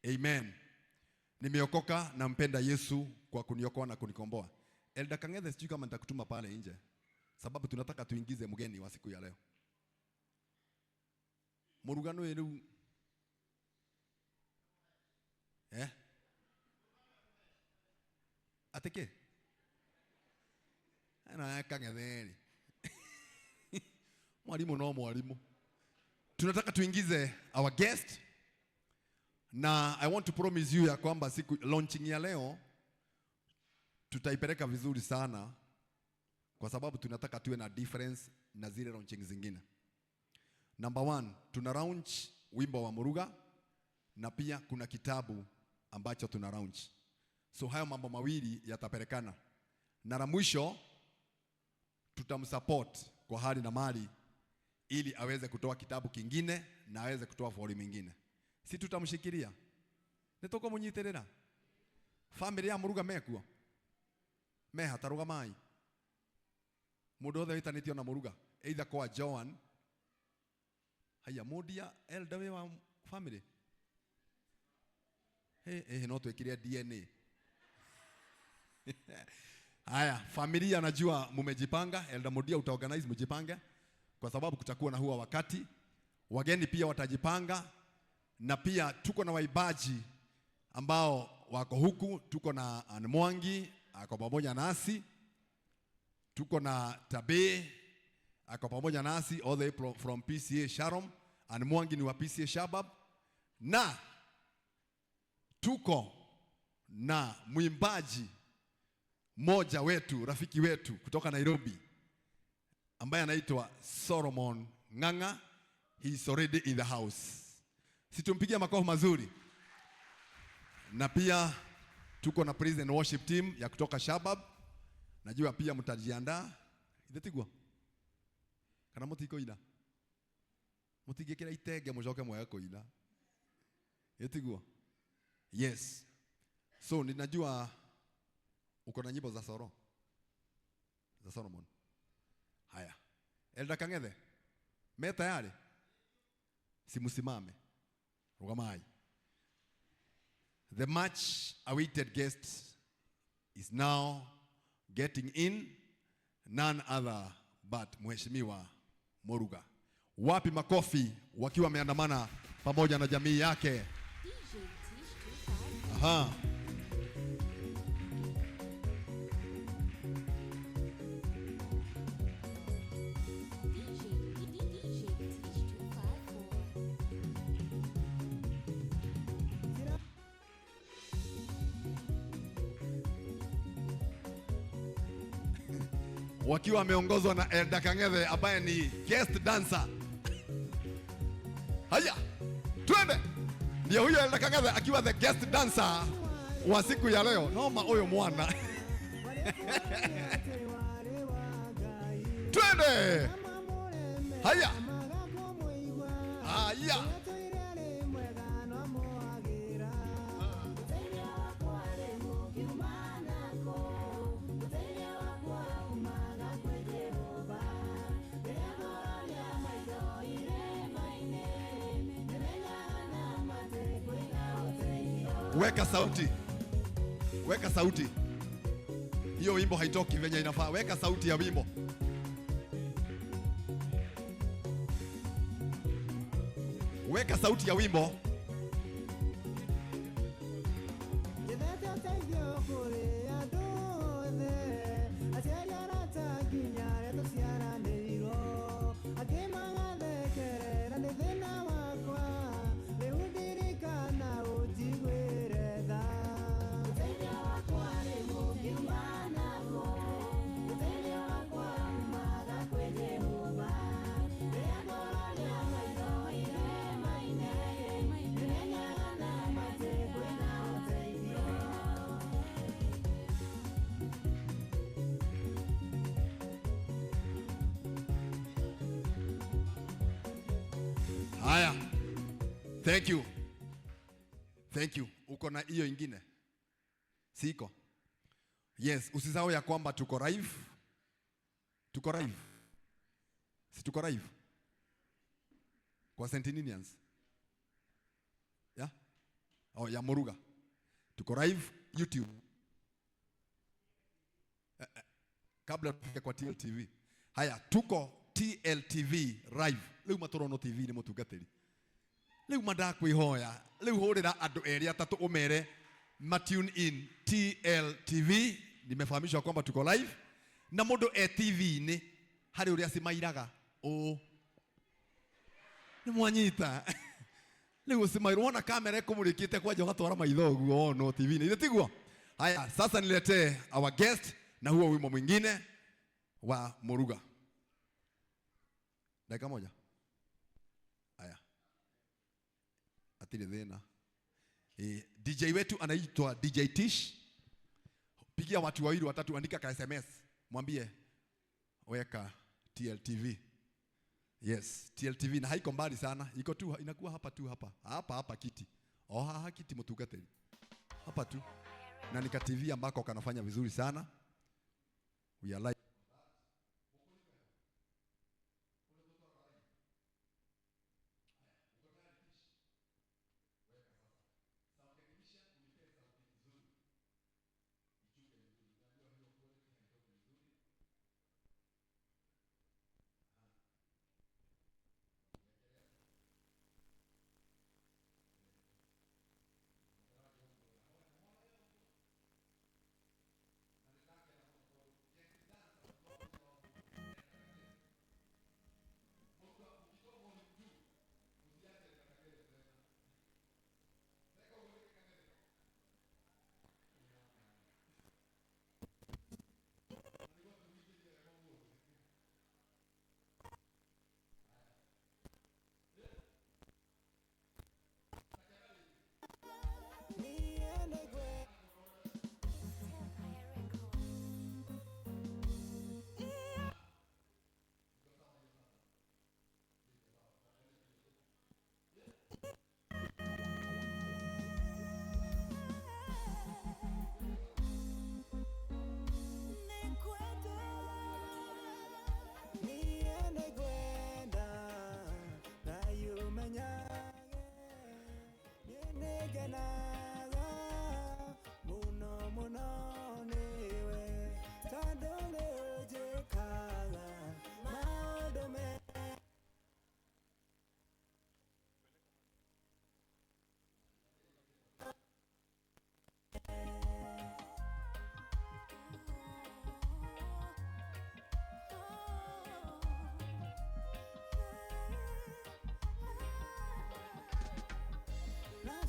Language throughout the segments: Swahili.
Amen. Nimeokoka na mpenda Yesu kwa kuniokoa na kunikomboa. Elda Kang'ethe, sijui kama nitakutuma pale nje, sababu tunataka tuingize mgeni wa siku ya leo. Murugano yenu ateke ana Kang'ethe mwalimu no mwalimu. Tunataka tuingize our guest, na I want to promise you ya kwamba siku launching ya leo tutaipeleka vizuri sana, kwa sababu tunataka tuwe na difference na zile launching zingine. Number one, tuna launch wimbo wa Muruga, na pia kuna kitabu ambacho tuna launch. So hayo mambo mawili yatapelekana, na la mwisho tutamsupport kwa hali na mali ili aweze kutoa kitabu kingine na aweze kutoa volume nyingine. Si tutamshikilia? Nitoko munyiterera. Family ya Muruga mekuo. Me hataruga mai. Mundu othe witanitio na Muruga, either kwa Joan. Haya mudia eldawe wa family. No tuekiria DNA. Haya, familia najua mumejipanga, Elda Mudia utaorganize mjipange, kwa sababu kutakuwa na huwa wakati. Wageni pia watajipanga, na pia tuko na waibaji ambao wako huku. Tuko na Anmwangi ako pamoja nasi, tuko na Tabe ako pamoja nasi all the way from PCA Sharom. Anmwangi ni wa PCA Shabab, na tuko na mwimbaji moja wetu, rafiki wetu kutoka Nairobi, ambaye anaitwa Solomon Ng'ang'a. He is already in the house. Situmpigia makofi mazuri. Na pia tuko na praise and worship team ya kutoka Shabab. Najua pia mtajiandaa. Ithetigwa kana mutiko ina mutigekera itege mujoke moya koina. Ithetigwa. Yes. So ninajua uko na nyimbo za Soro za Solomon. Haya, Elda Kang'ethe, me tayari? Simusimame, rugamai. The much awaited guest is now getting in, none other but Mheshimiwa Muruga. Wapi makofi wakiwa wameandamana pamoja na jamii yake. Aha. Wakiwa wameongozwa na Elda Kang'ethe ambaye ni guest dancer. Haya, twende. Ndio huyo Elda Kang'ethe akiwa the guest dancer wa siku ya leo. Noma huyo mwana. Twende. Haya. Haya. Weka sauti. Weka sauti. Hiyo wimbo haitoki venye inafaa. Weka sauti ya wimbo. Weka sauti ya wimbo. Haya. Thank you. Thank you. Uko na hiyo ingine? Siko. Yes, usisahau ya kwamba tuko live. Tuko live. Si tuko live? Kwa Centennials. Yeah? ya Muruga. Tuko live YouTube. Kabla tufike kwa TLTV. Haya, tuko TLTV live. Leo matorono TV ni mutungatiri. Leo madakwihoya. Leo horera andu eri atatu umere tune in TLTV. Nimefahamishwa kwamba tuko live na mundu TV ni hari uria simairaga ni mwanyita. Leo simairo wona kamera ikumurikite kwa joga twara maitho guo no TV ni itigwa. Haya, sasa niletee our guest na huo wimbo mwingine wa Muruga. Dakika moja. Haya. Atile thena. DJ wetu anaitwa DJ Tish. Pigia watu wawili watatu, andika ka SMS. Mwambie weka TLTV. Yes, TLTV na haiko mbali sana. Iko tu, inakuwa hapa tu hapa. Hapa kiti. Haha kiti mutungatiri. Hapa tu. Na nika TV ambako kanafanya vizuri sana. We are live.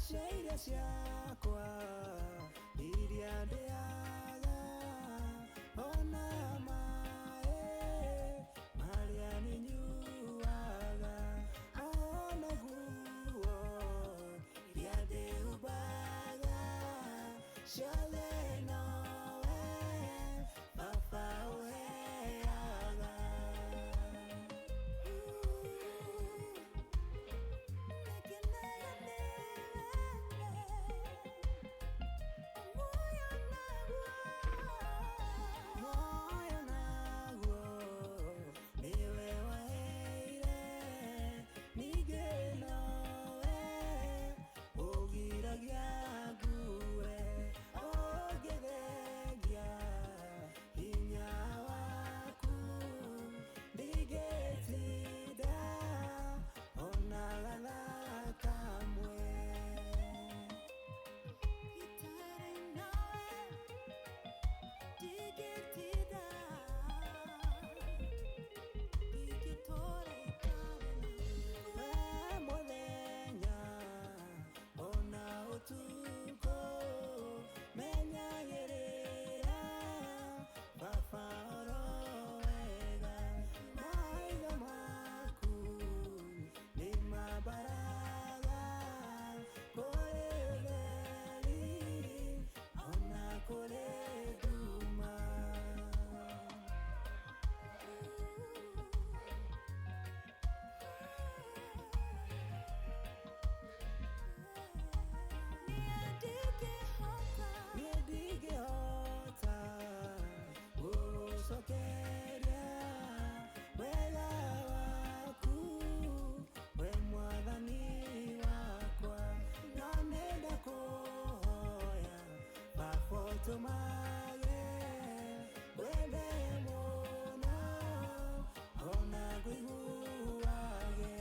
Sheira siakwa iria ndeaga ona mae maria ninyuaga ona guo iria ndeubaga ciothe nowe baba uheaga. tũmage wende mũno ona ngũiguage.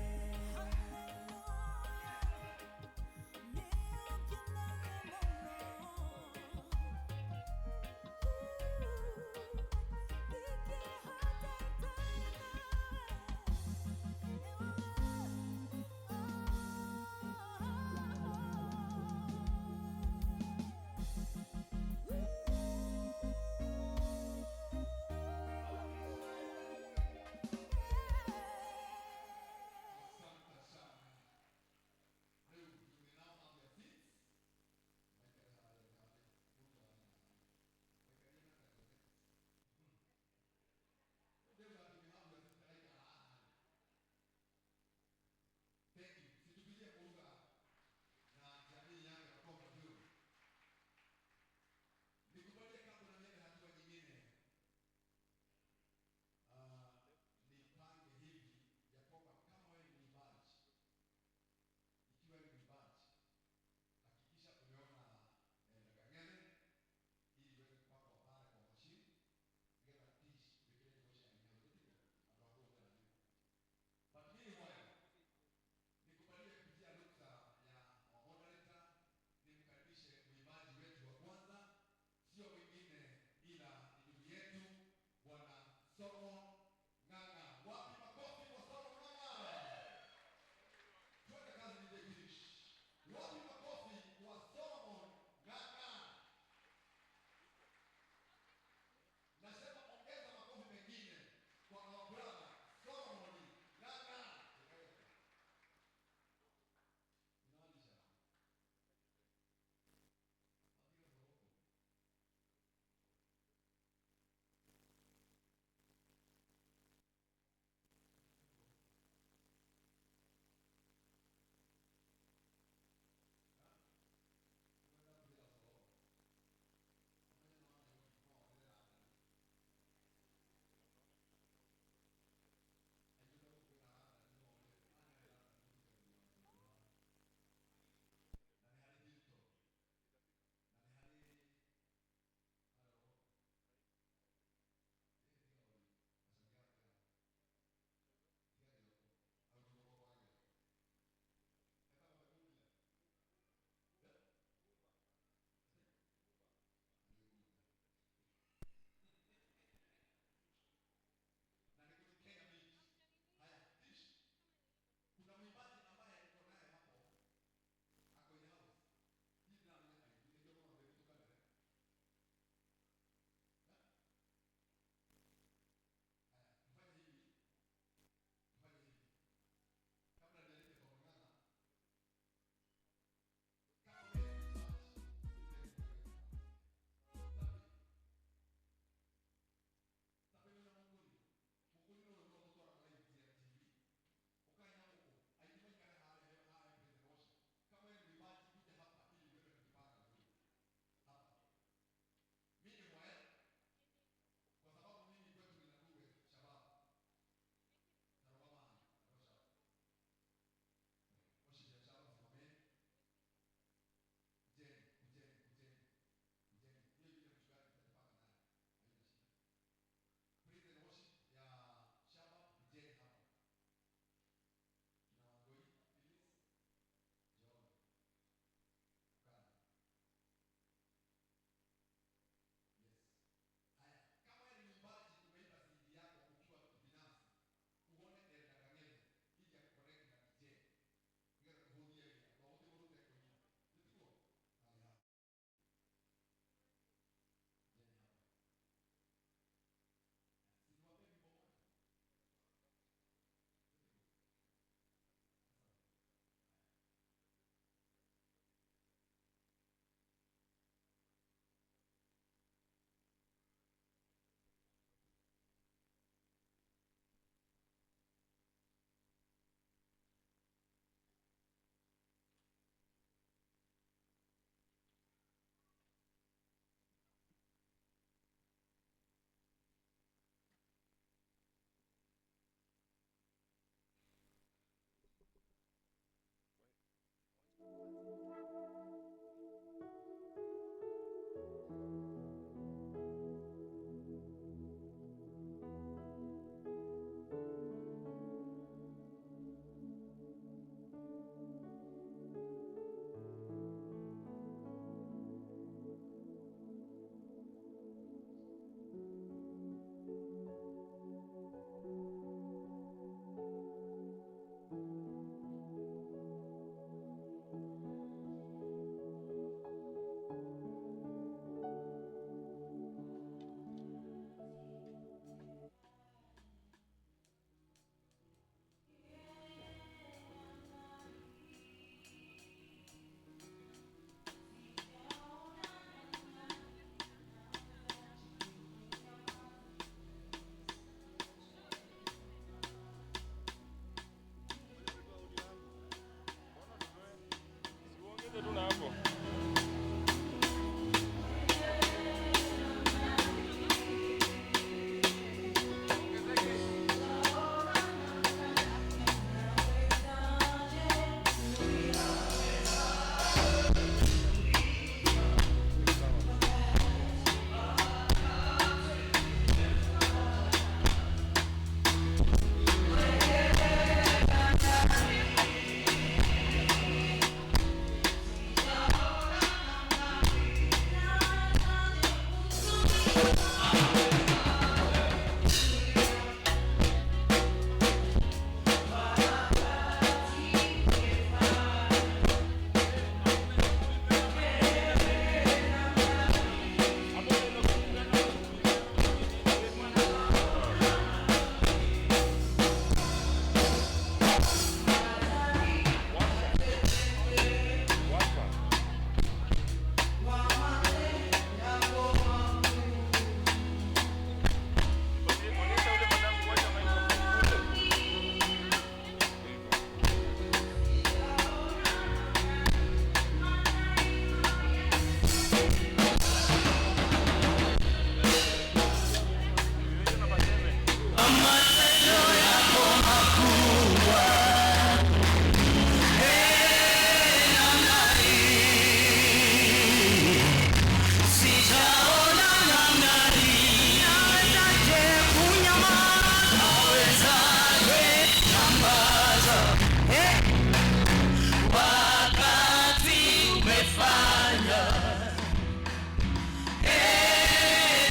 umefanya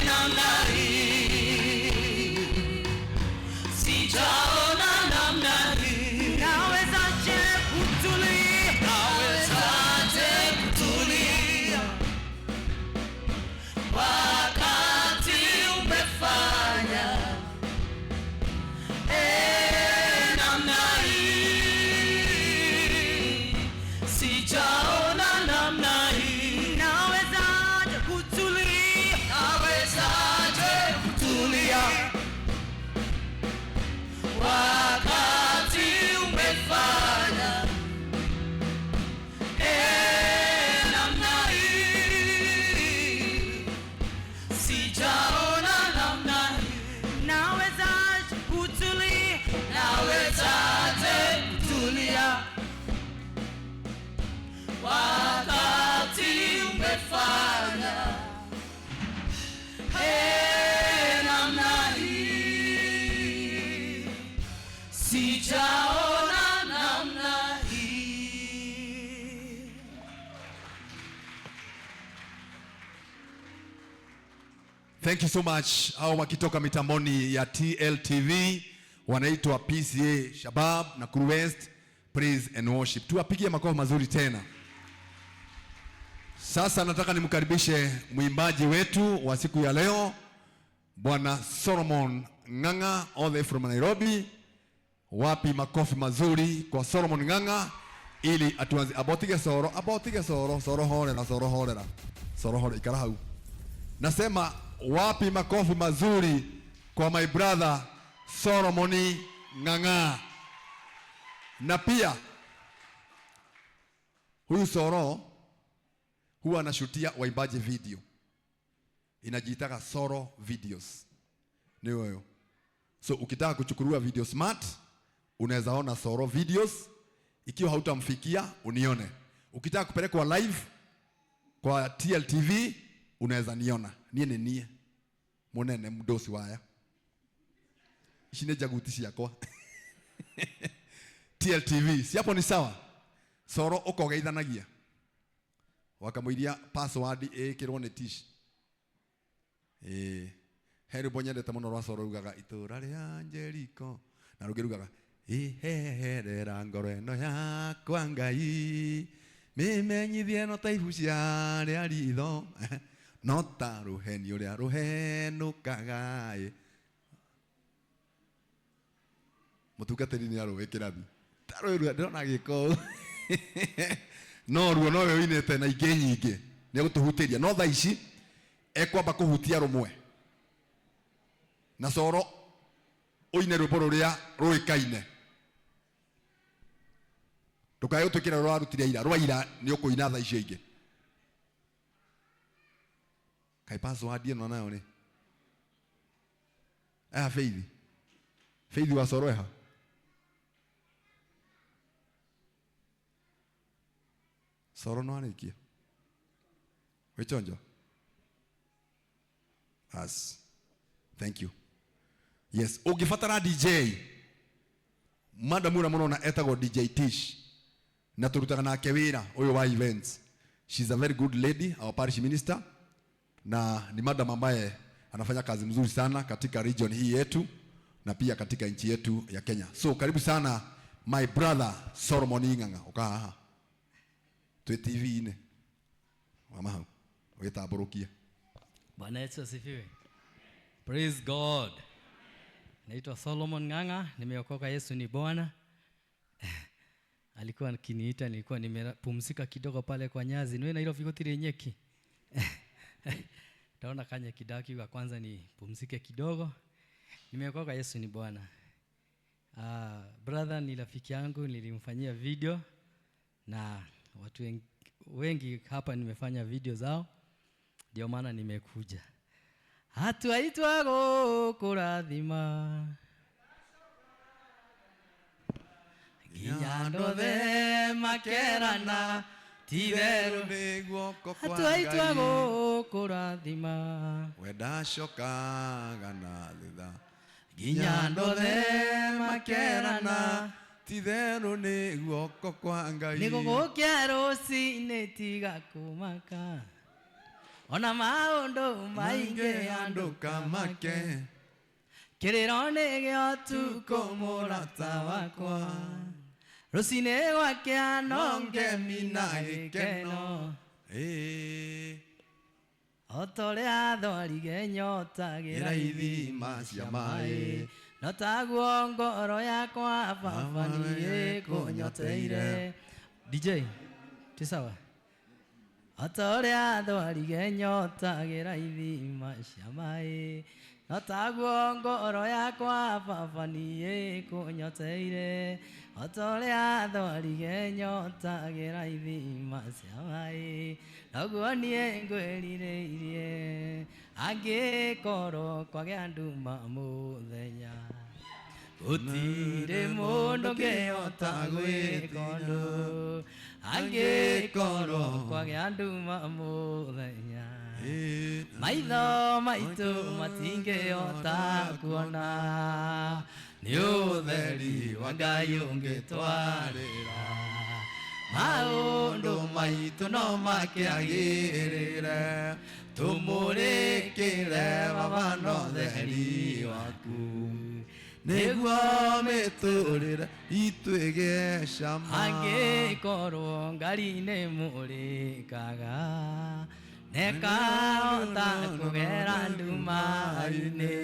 namna hii, sijaona namna hii. Nawezaje kutulia, nawezaje kutulia wakati umefanya namna hii, sijaona namna hii. Nawezaje kutulia, nawezaje kutulia wakati umefanya namna hii, sijaona namna hii. Nawezaje kutulia, nawezaje kutulia wakati umefanya namna hii, sijaona namna hii. Thank you so much. Hao wakitoka mitamboni ya TLTV wanaitwa PCA Shabab na Crew West Praise and Worship. Tuwapigie makofi mazuri tena. Sasa nataka nimkaribishe mwimbaji wetu wa siku ya leo, Bwana Solomon Ng'ang'a all the way from Nairobi. Wapi makofi mazuri kwa Solomon Ng'ang'a ili atuanze abotige soro horera ikara hau. Nasema wapi makofi mazuri kwa my brother Solomon Ng'ang'a. Na pia huyu Soro huwa anashutia waimbaji video, inajiitaka Soro Videos. Ni wewe. So ukitaka kuchukuliwa video smart, unaweza ona Soro Videos. Ikiwa hautamfikia unione. Ukitaka kupelekwa live kwa TLTV unaweza niona. Nie munene mdosi waya. Ishine jaguti yakwa. TLTV, si hapo ni sawa? Soro ukogeithanagia. Wakamuiria password kirwo ni tish. Heri bonyendete muno rwa Soro rugaga itura ria Jericho. Na rugirugaga iherera ngoro eno yakwa Ngai. Mimenyithie no ta ibu cia ria ritho. No ta ruheni uria ruhenukaga. Mutungatiri ni arowe kirathi. Taro ruo ndona giko. No ruo no we winete na ingĩ nyingĩ nĩ gũtũhutĩria. No thaa ici ekwamba kũhutia rũmwe. Na Soro ũine rwĩmbo rũrĩa rũĩkaine. Ndũkae ũtwĩkĩre rwarutire ira. Rwa ira nĩ ũkũina thaa icio ingĩ. Kai password ĩno nayo nĩ. Faith. Faith wa Soro eha. Soro no arĩkia. Wĩchonjo. As. Thank you. Yes, ũngĩbatara DJ. Madam ura mũrona etagwo DJ Tish. Na tũrutaga nake wĩra ũyũ wa events. She's a very good lady, our parish minister. Na ni madam ambaye anafanya kazi mzuri sana katika region hii yetu na pia katika nchi yetu ya Kenya. So karibu sana my brother Solomon Ng'ang'a. Ukaa haha. Tu TV ine. Mama hau. Ugetamburukia. Bwana Yesu asifiwe. Praise God. Naitwa Solomon Ng'ang'a, nimeokoka, Yesu ni Bwana. Alikuwa akiniita, nilikuwa nimepumzika kidogo pale kwa nyazi. Niwe na hilo vigotire nyeki. Taona kanya kidaki kwa kwanza ni pumzike kidogo. Nimeokoka, Yesu ni Bwana. Brother ni rafiki yangu, nilimfanyia video na watu wengi hapa nimefanya video zao. Ndio maana nimekuja. Hatuaitwa gũkũrathima nginya the makerana titheru hatuaitwa gũkũrathima wenda cokaga na thutha nginya the makerana titherũ nĩ guoko kwa Ngai. Nĩ gũgũkĩa rũcinĩ tiga kũmaka, ona maũndũ maingĩ andũ kamake, kĩrĩro nĩ gĩa ũtukũ mũrata wakwa, rũcinĩ gwakĩa no ngemi na gĩkeno, o ta ũrĩa thwarire nyota gĩra ithima cia maĩ, no taguo ngoro yakwa Baba niĩ kũnyoteire. DJ, ti sawa? O ta ũrĩa thwarire nyota gĩra ithima cia maĩ, no taguo ngoro yakwa Baba niĩ kũnyoteire, o ta ũrĩa thwarire nyota gĩra ithima cia maĩ, noguo niĩ ngwĩrirĩirie, angĩkorwo kwagĩa nduma mũthenya, gũtirĩ mũndũ ũngĩhota gwĩka ũndũ, angĩkorwo kwagĩa nduma mũthenya, maitho maitũ matingĩhota kuona, nĩ ũtheri wa Ngai ũngĩtwarĩra, maũndũ maitũ no makĩagĩrĩre, tũmũrĩkĩre Baba na ũtheri waku, nĩguo mĩtũrĩre itũ ĩgĩe cama. Angĩkorwo ngari nĩ mũrĩkaga, nekahota kũgera nduma-inĩ,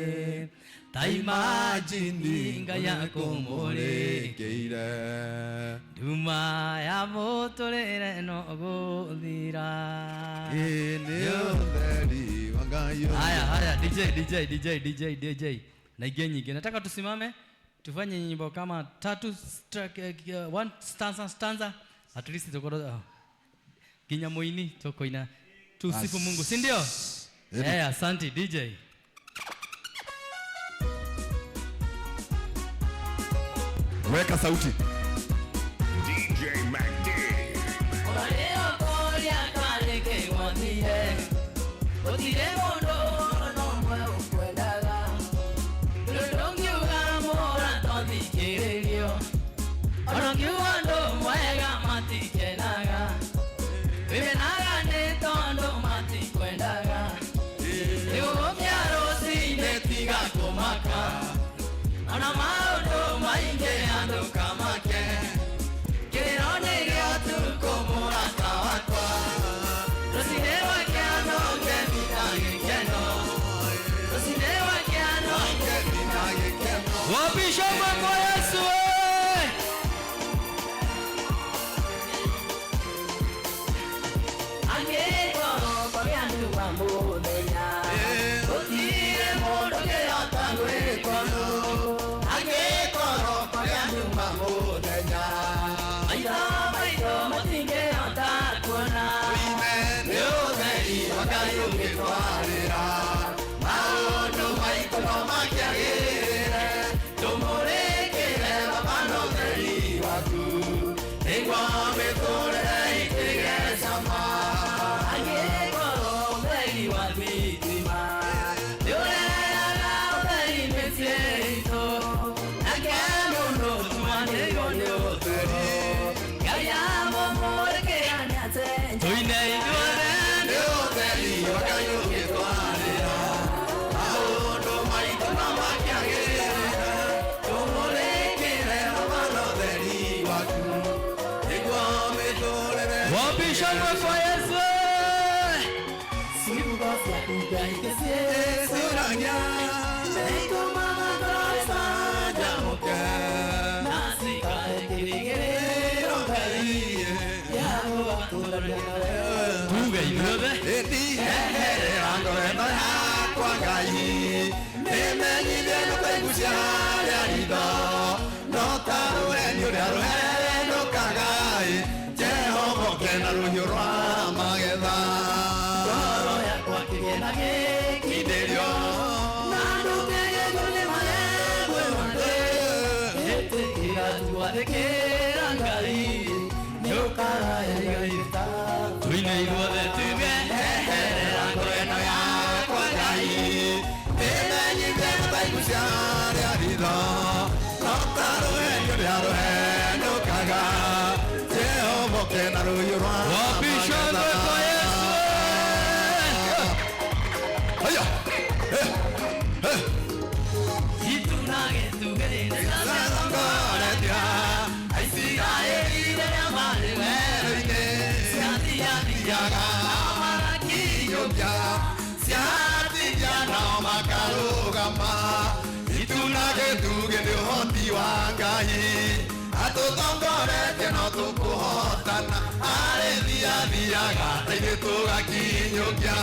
ta imagine Ngai akũmũrĩkĩire, nduma ya mũtũrĩre no gũthira, nĩ ũtheri wa Ngai. Haya, DJ na ingĩ nyingĩ. Nataka tusimame tufanye nyimbo kama 3 one stanza at least tukoro kinya muini tukoina tusifu Mungu, si ndio? Asante DJ. Weka sauti. DJ MacD. Oleo kolia kale ke wandie, otire mondo no mwe ukwendaga, lulongi ugamora tondi kirerio, olongi uando mwega mati kenaga, vimenaga ne tondo mati kwendaga, leo kiaro sine tiga komaka, ona maondo mainge ando kamake, kirone gya tuko murata wakwa, rosine wakiano ngemina gekeno, rosine wakiano ngemina gekeno. Wapisha kwa Yesu. Angeko kwa yandu wamudenya, otire modo ke atangwe kono. Maitho matinge atakuona, nĩ ũtheri wa Ngai ũngĩtwarĩra, maũndũ maitũ no makĩagĩrĩre, tũmũrĩkĩre Baba na ũtheri waku, nĩguo mĩtũrĩre ĩkĩgĩe cama. Angĩkorwo ũtheri wa thitima nĩ ũrehaga ũtheri mĩciĩ itũ, nake mũndũ tumanĩirwo nĩ ũtheri, Ngai amũmũrĩkĩra nĩatĩ Tuine ithuothe nĩ ũtheri wa Ngai ũngĩtwarĩra, maũndũ maitũ no makĩagĩrĩre, tũmũrĩkĩre Baba na ũtheri waku, nĩguo mĩtũrĩre. wapisha kwa Yesu. Ciugo ciaku Ngai gĩciũragia, nĩitũmaga ngoro icanjamũke, na cikahe kĩrĩgĩrĩro Ngai gĩa gũgatũũria wega. Tuge ithuothe Eherera ngoro ĩno yakwa Ngai, nĩmenyithie ndũkaigucia rĩa ritho, no ta rũheni ũrĩa rũhenũkaga, Jehova oke na rũhiũ rwa magetha. Ngoro yakwa kĩgĩna gĩkindĩrio, na ndũkĩgĩgwo nĩ marengwo mothe, ĩtĩkĩra twathĩkĩra Ngai, nĩũkagaya igai rĩtaku. tuine ithuothe tuge Eherera ngoro ĩno yakwa Ngai, nĩmenyithie ndũkaigucia rĩa ritho, no ta rũheni ũrĩa rũhenũkaga, gakinyukia ciatindia nao makarugama itunage tuge nĩ ũhoti wa Ngai atũtongoretie no tũkũhotana arĩ thiathiaga na ithuĩ tũgakinyũkia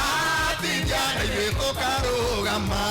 atindia na ithuĩ tũkarũgama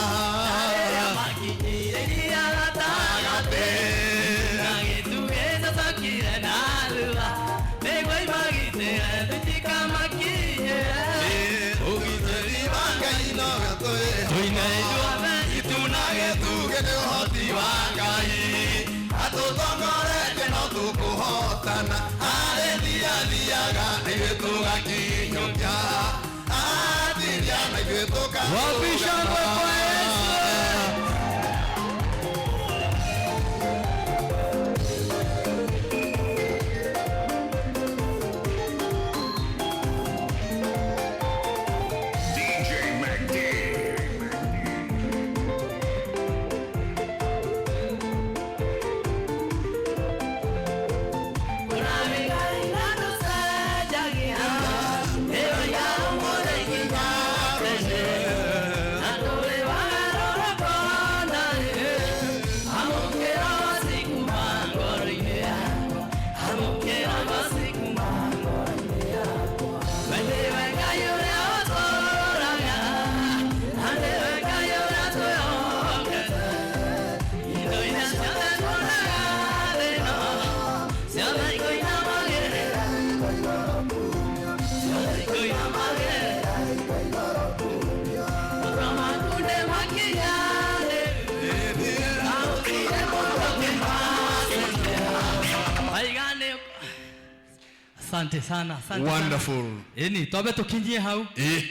Asante sana, asante. Wonderful. Eni, tobe tukinjie hau.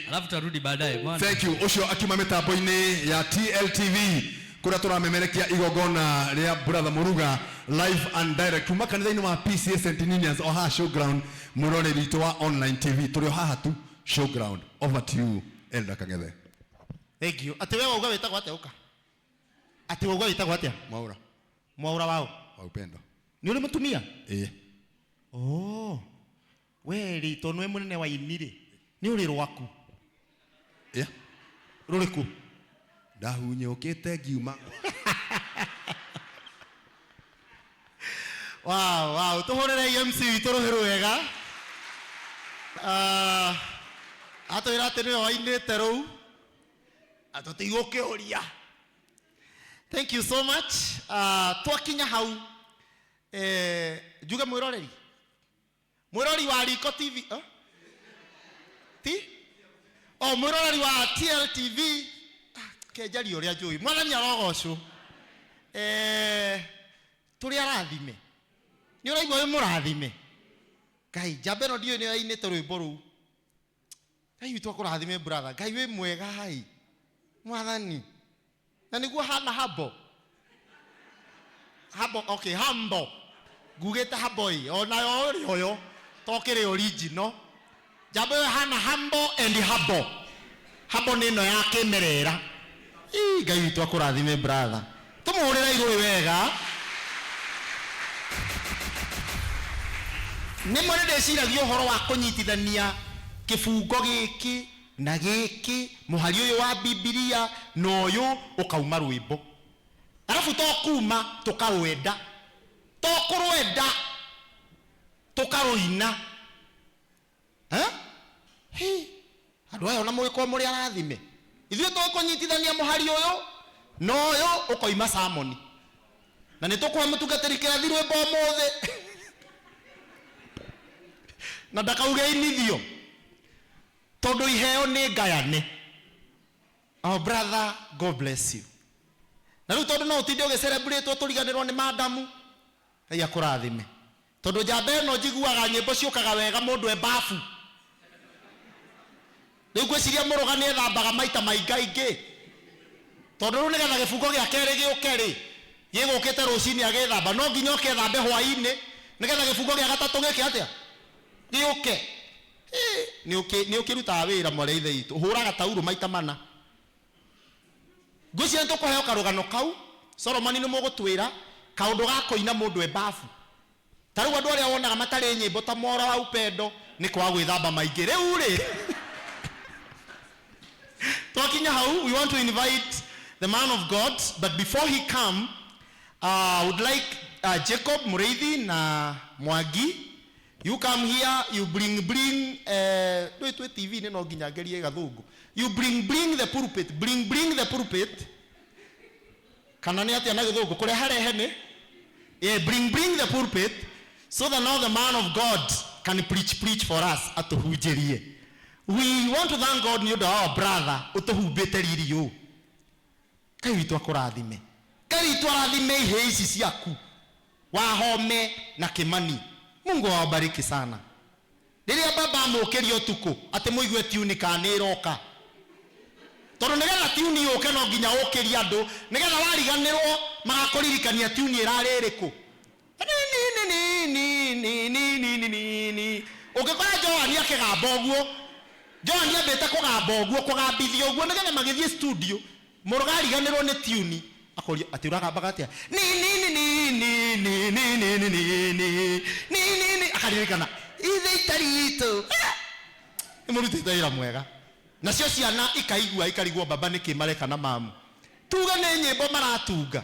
Alafu tarudi baadaye bwana. Thank you. Ucio akima mitambo-ini ya TLTV kuria turamemerekia igogona ria brother Muruga live and direct kuma kanitha-ini wa PCA St. Ninians o ha showground murore witu wa online TV turi haha tu showground. Over to you Elder Kangethe. Thank you. Ati wewe uga wetagwo atia uka? Ati uga wetagwo atia? Mwaura. Mwaura wao. Wa upendo. Ni ule mutumia? Oh. We rito nwe munene wa inire. Ni uri rwaku. Ruriku. Ndahunyukite ngiuma. Wow, tuhorere MC witu ruhiru wega. Atwira ati niwe wainite ruu. Atutigoke oria. Thank you so much. Twakinya hau. Juga mwiroreri. Mwirori wa Riko TV. Mwirori wa TLTV. Kejari uria njui. Mwathani arogocwo. Turi arathime. Ni uraigua we murathime. Ngai jambe no dio ni ainite rwimbo ruu. Ngai witu akurathime brother. Ngai we mwega hai. Mwathani. Na niguo hana habo. Habo, okay, hambo. Gugete haboi. Ona yo oyo. Tokere original. Jambo hana hambo and habo. Habo nino yake merera. Ngai witu akurathime brother. Tumuhurira iguri wega. Ni mwene ndeciragia uhoro wa kunyitithania kifungo giki na giki muhari uyu wa Biblia no uyu ukauma rwimbo. Alafu tokuma tukawenda. Tokurwenda tukaruina. Andu aya ona mwiko muri arathime. Ithuĩ tũkũnyitithania muhari uyu no uyu ukoima Samoni. Na nĩ tũkũhe mũtungatĩri kĩrathi rwĩmbo ũmũthĩ. Na ndakauge inithio. Tondũ iheo nĩ ngayane. Oh brother, God bless you. Na rĩu tondũ no ũtinde ũgĩcelebrate tũriganĩrwo nĩ madamu. Ngai akũrathime. Tondũ njamba ĩno njiguaga nyĩmbo ciũkaga wega mũndũ embafu. Rĩu ngwĩciria Mũrũga nĩ ethambaga maita maingaingĩ. Tondũ rĩu nĩgetha gĩbungo gĩa kerĩ gĩũke rĩ, gĩgũkĩte rũcinĩ agĩthamba, no nginya ũkethambe hwaĩ-inĩ nĩgetha gĩbungo gĩa gatatũ gĩke atĩa? Gĩũke. Nĩ ũkĩrutaga wĩra mwarĩ ithe itũ. Hũraga tauro maita mana. Ngwĩciria nĩtũkũheo karũgano kau. Solomon nĩ mũgũtwĩra kaũndũ ga kũina mũndũ embafu. Ta rĩu andũ arĩa wonaga matarĩ nyĩmbo ta Mwaura wa Upendo nĩ kwa gwĩthamba maingĩ. Rĩu rĩ Twakinya hau, we want to invite the man of God, but before he come, I would like Jacob Mureithi na Mwagi, you come here, you bring TV neno nginya ngerie gathungu. You bring the pulpit, bring the pulpit. Kana ni atia na githungu kure harehe ni? Yeah, bring the pulpit so that now the man of God can preach for us atuhunjirie. We want to thank God you our brother utuhumbite ririo. Kai witu akurathime. Kai witu arathime ihe ici ciaku. Wahome na Kimani. Mungu awabariki sana. Riria baba mukirio tuko ati muigue tune kana iroka. Tondu nigetha tune yuke no nginya ukiria andu nigetha wariganirwo magakuririkania tune irari iriku. Ukikora Joani akigamba uguo, Joani ambite kugamba uguo, kugambithia uguo nigetha magithie studio, murugariganirwo ni tune akoria ati uragambaga atia akaririkana ithe itarito imurutite ira mwega nacio ciana ikaigua ikarigwo baba nikimareka na mamu tuga ni nyimbo maratunga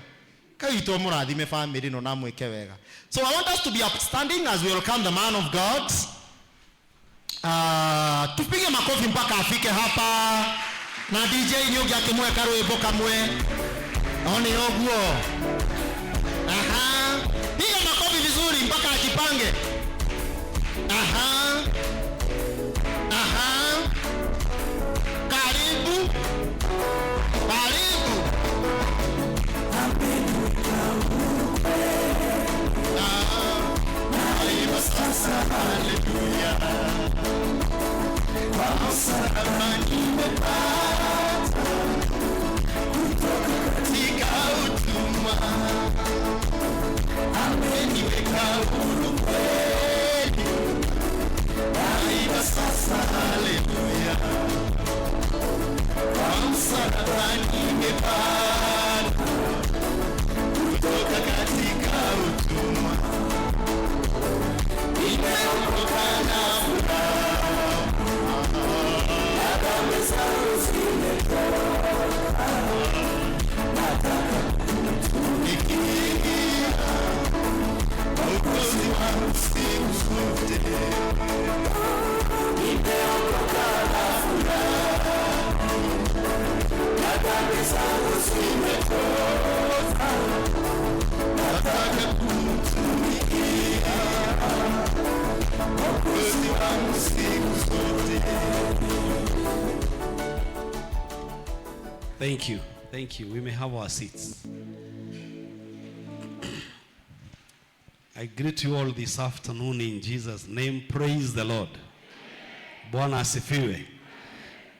kaito murathime family no namwike wega. So I want us to be upstanding as we welcome the man of God. Tupige makofi mpaka afike hapa na DJ Nyugi akimweka rwimbo kamwe oni oguo. Aha, piga makofi vizuri mpaka ajipange. Aha, aha, karibu karibu. Hallelujah. Msalaba nimepata kutoka katika utumwa, ameniweka huru kweli, daima sasa. Haleluya. Msalaba nimepata kutoka katika utumwa, nimeokoka na furaha. Thank you. We may have our seats. I greet you all this afternoon in Jesus' name. Praise the Lord. Bwana asifiwe.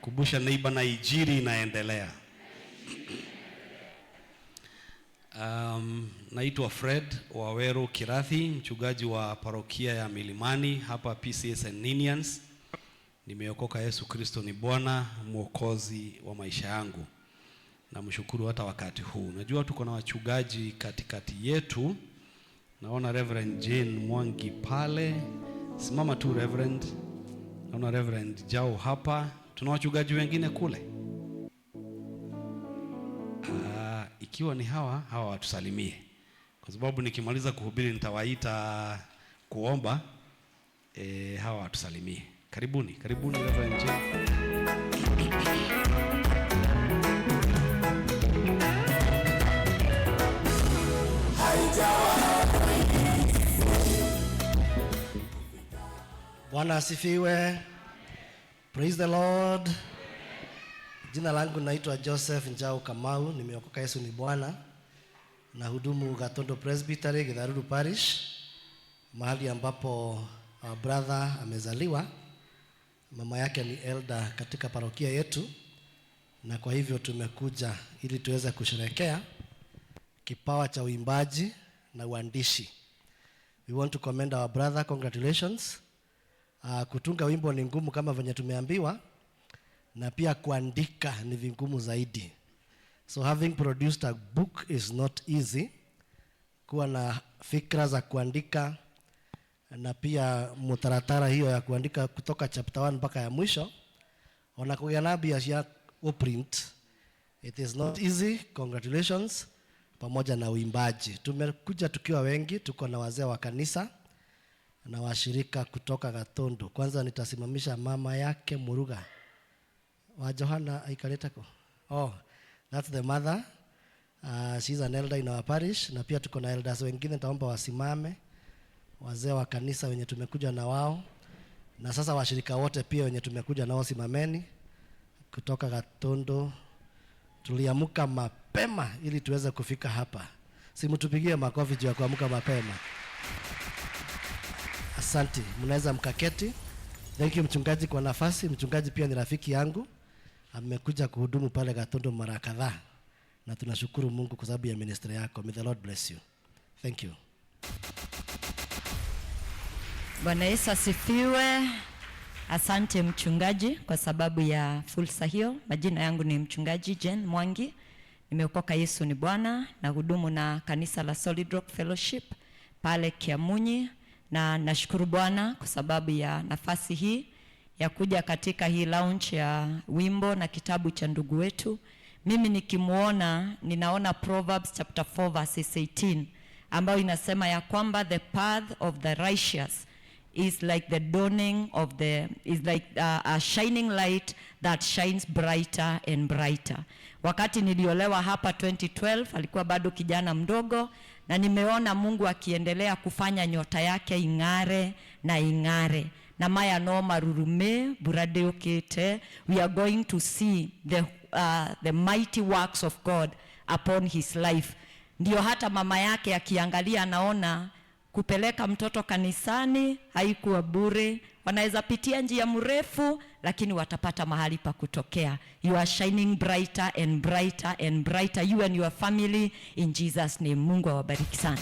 Kubusha neighbor na ijiri inaendelea. Naitwa Fred Waweru Kirathi, mchungaji wa parokia ya Milimani hapa PCS and Ninians. Nimeokoka, Yesu Kristo ni Bwana mwokozi wa maisha yangu. Na mshukuru hata wakati huu. Najua tuko na wachungaji katikati yetu. Naona Reverend Jane Mwangi pale. Simama tu Reverend. Naona Reverend Jao hapa. Tuna wachungaji wengine kule. Ikiwa ni hawa watusalimie. Kwa sababu nikimaliza kuhubiri nitawaita kuomba. Hawa watusalimie. Karibuni Reverend Jane. Bwana asifiwe. Praise the Lord. Jina langu naitwa Joseph Njau Kamau, nimeokoka, Yesu ni Bwana. Na hudumu Gatondo Presbytery, Githaruru Parish, mahali ambapo brother amezaliwa. Mama yake ni elder katika parokia yetu, na kwa hivyo tumekuja ili tuweze kusherehekea kipawa cha uimbaji na uandishi. We want to commend our brother. Congratulations. Kutunga wimbo ni ngumu kama venye tumeambiwa, na pia kuandika ni vingumu zaidi. So having produced a book is not easy. Kuwa na fikra za kuandika na pia mutaratara hiyo ya kuandika kutoka chapter 1 mpaka ya mwisho, ona kugia na bia cia print. It is not easy. Congratulations. Pamoja na uimbaji. Tumekuja tukiwa wengi, tuko na wazee wa kanisa na washirika kutoka Gatundu. Kwanza nitasimamisha mama yake Muruga. Wa Johana Aikaletako. Oh, that's the mother. She's an elder in our parish. Na pia tuko na elders wengine, nitaomba wasimame. Wazee wa kanisa wenye tumekuja na wao. Na sasa washirika wote pia wenye tumekuja nao simameni. Kutoka Gatundu. Tuliamka mapema ili tuweze kufika hapa. Simtupigie makofi juu ya kuamka mapema. Asante. Mnaweza mkaketi. Thank you mchungaji kwa nafasi. Mchungaji pia ni rafiki yangu. Amekuja kuhudumu pale Gatundu mara kadhaa. Na tunashukuru Mungu kwa sababu ya ministry yako. May the Lord bless you. Thank you. Bwana Yesu asifiwe. Asante mchungaji kwa sababu ya fursa hiyo. Majina yangu ni mchungaji Jen Mwangi. Nimeokoka Yesu ni Bwana na hudumu na kanisa la Solid Rock Fellowship pale Kiamunyi, na nashukuru Bwana kwa sababu ya nafasi hii ya kuja katika hii launch ya wimbo na kitabu cha ndugu wetu. Mimi nikimuona ninaona Proverbs chapter 4 verse 18 ambayo inasema ya kwamba the path of the righteous is like the dawning of is like a shining light that shines brighter and brighter. Wakati niliolewa hapa 2012 alikuwa bado kijana mdogo, na nimeona Mungu akiendelea kufanya nyota yake ing'are na ing'are. Na maya no marurume burade okete. We are going to see the mighty works of God upon his life. Ndio hata mama yake akiangalia anaona kupeleka mtoto kanisani haikuwa bure. Wanaweza pitia njia mrefu lakini watapata mahali pa kutokea. You are shining brighter and brighter and brighter, you and your family, in Jesus name. Mungu awabariki sana.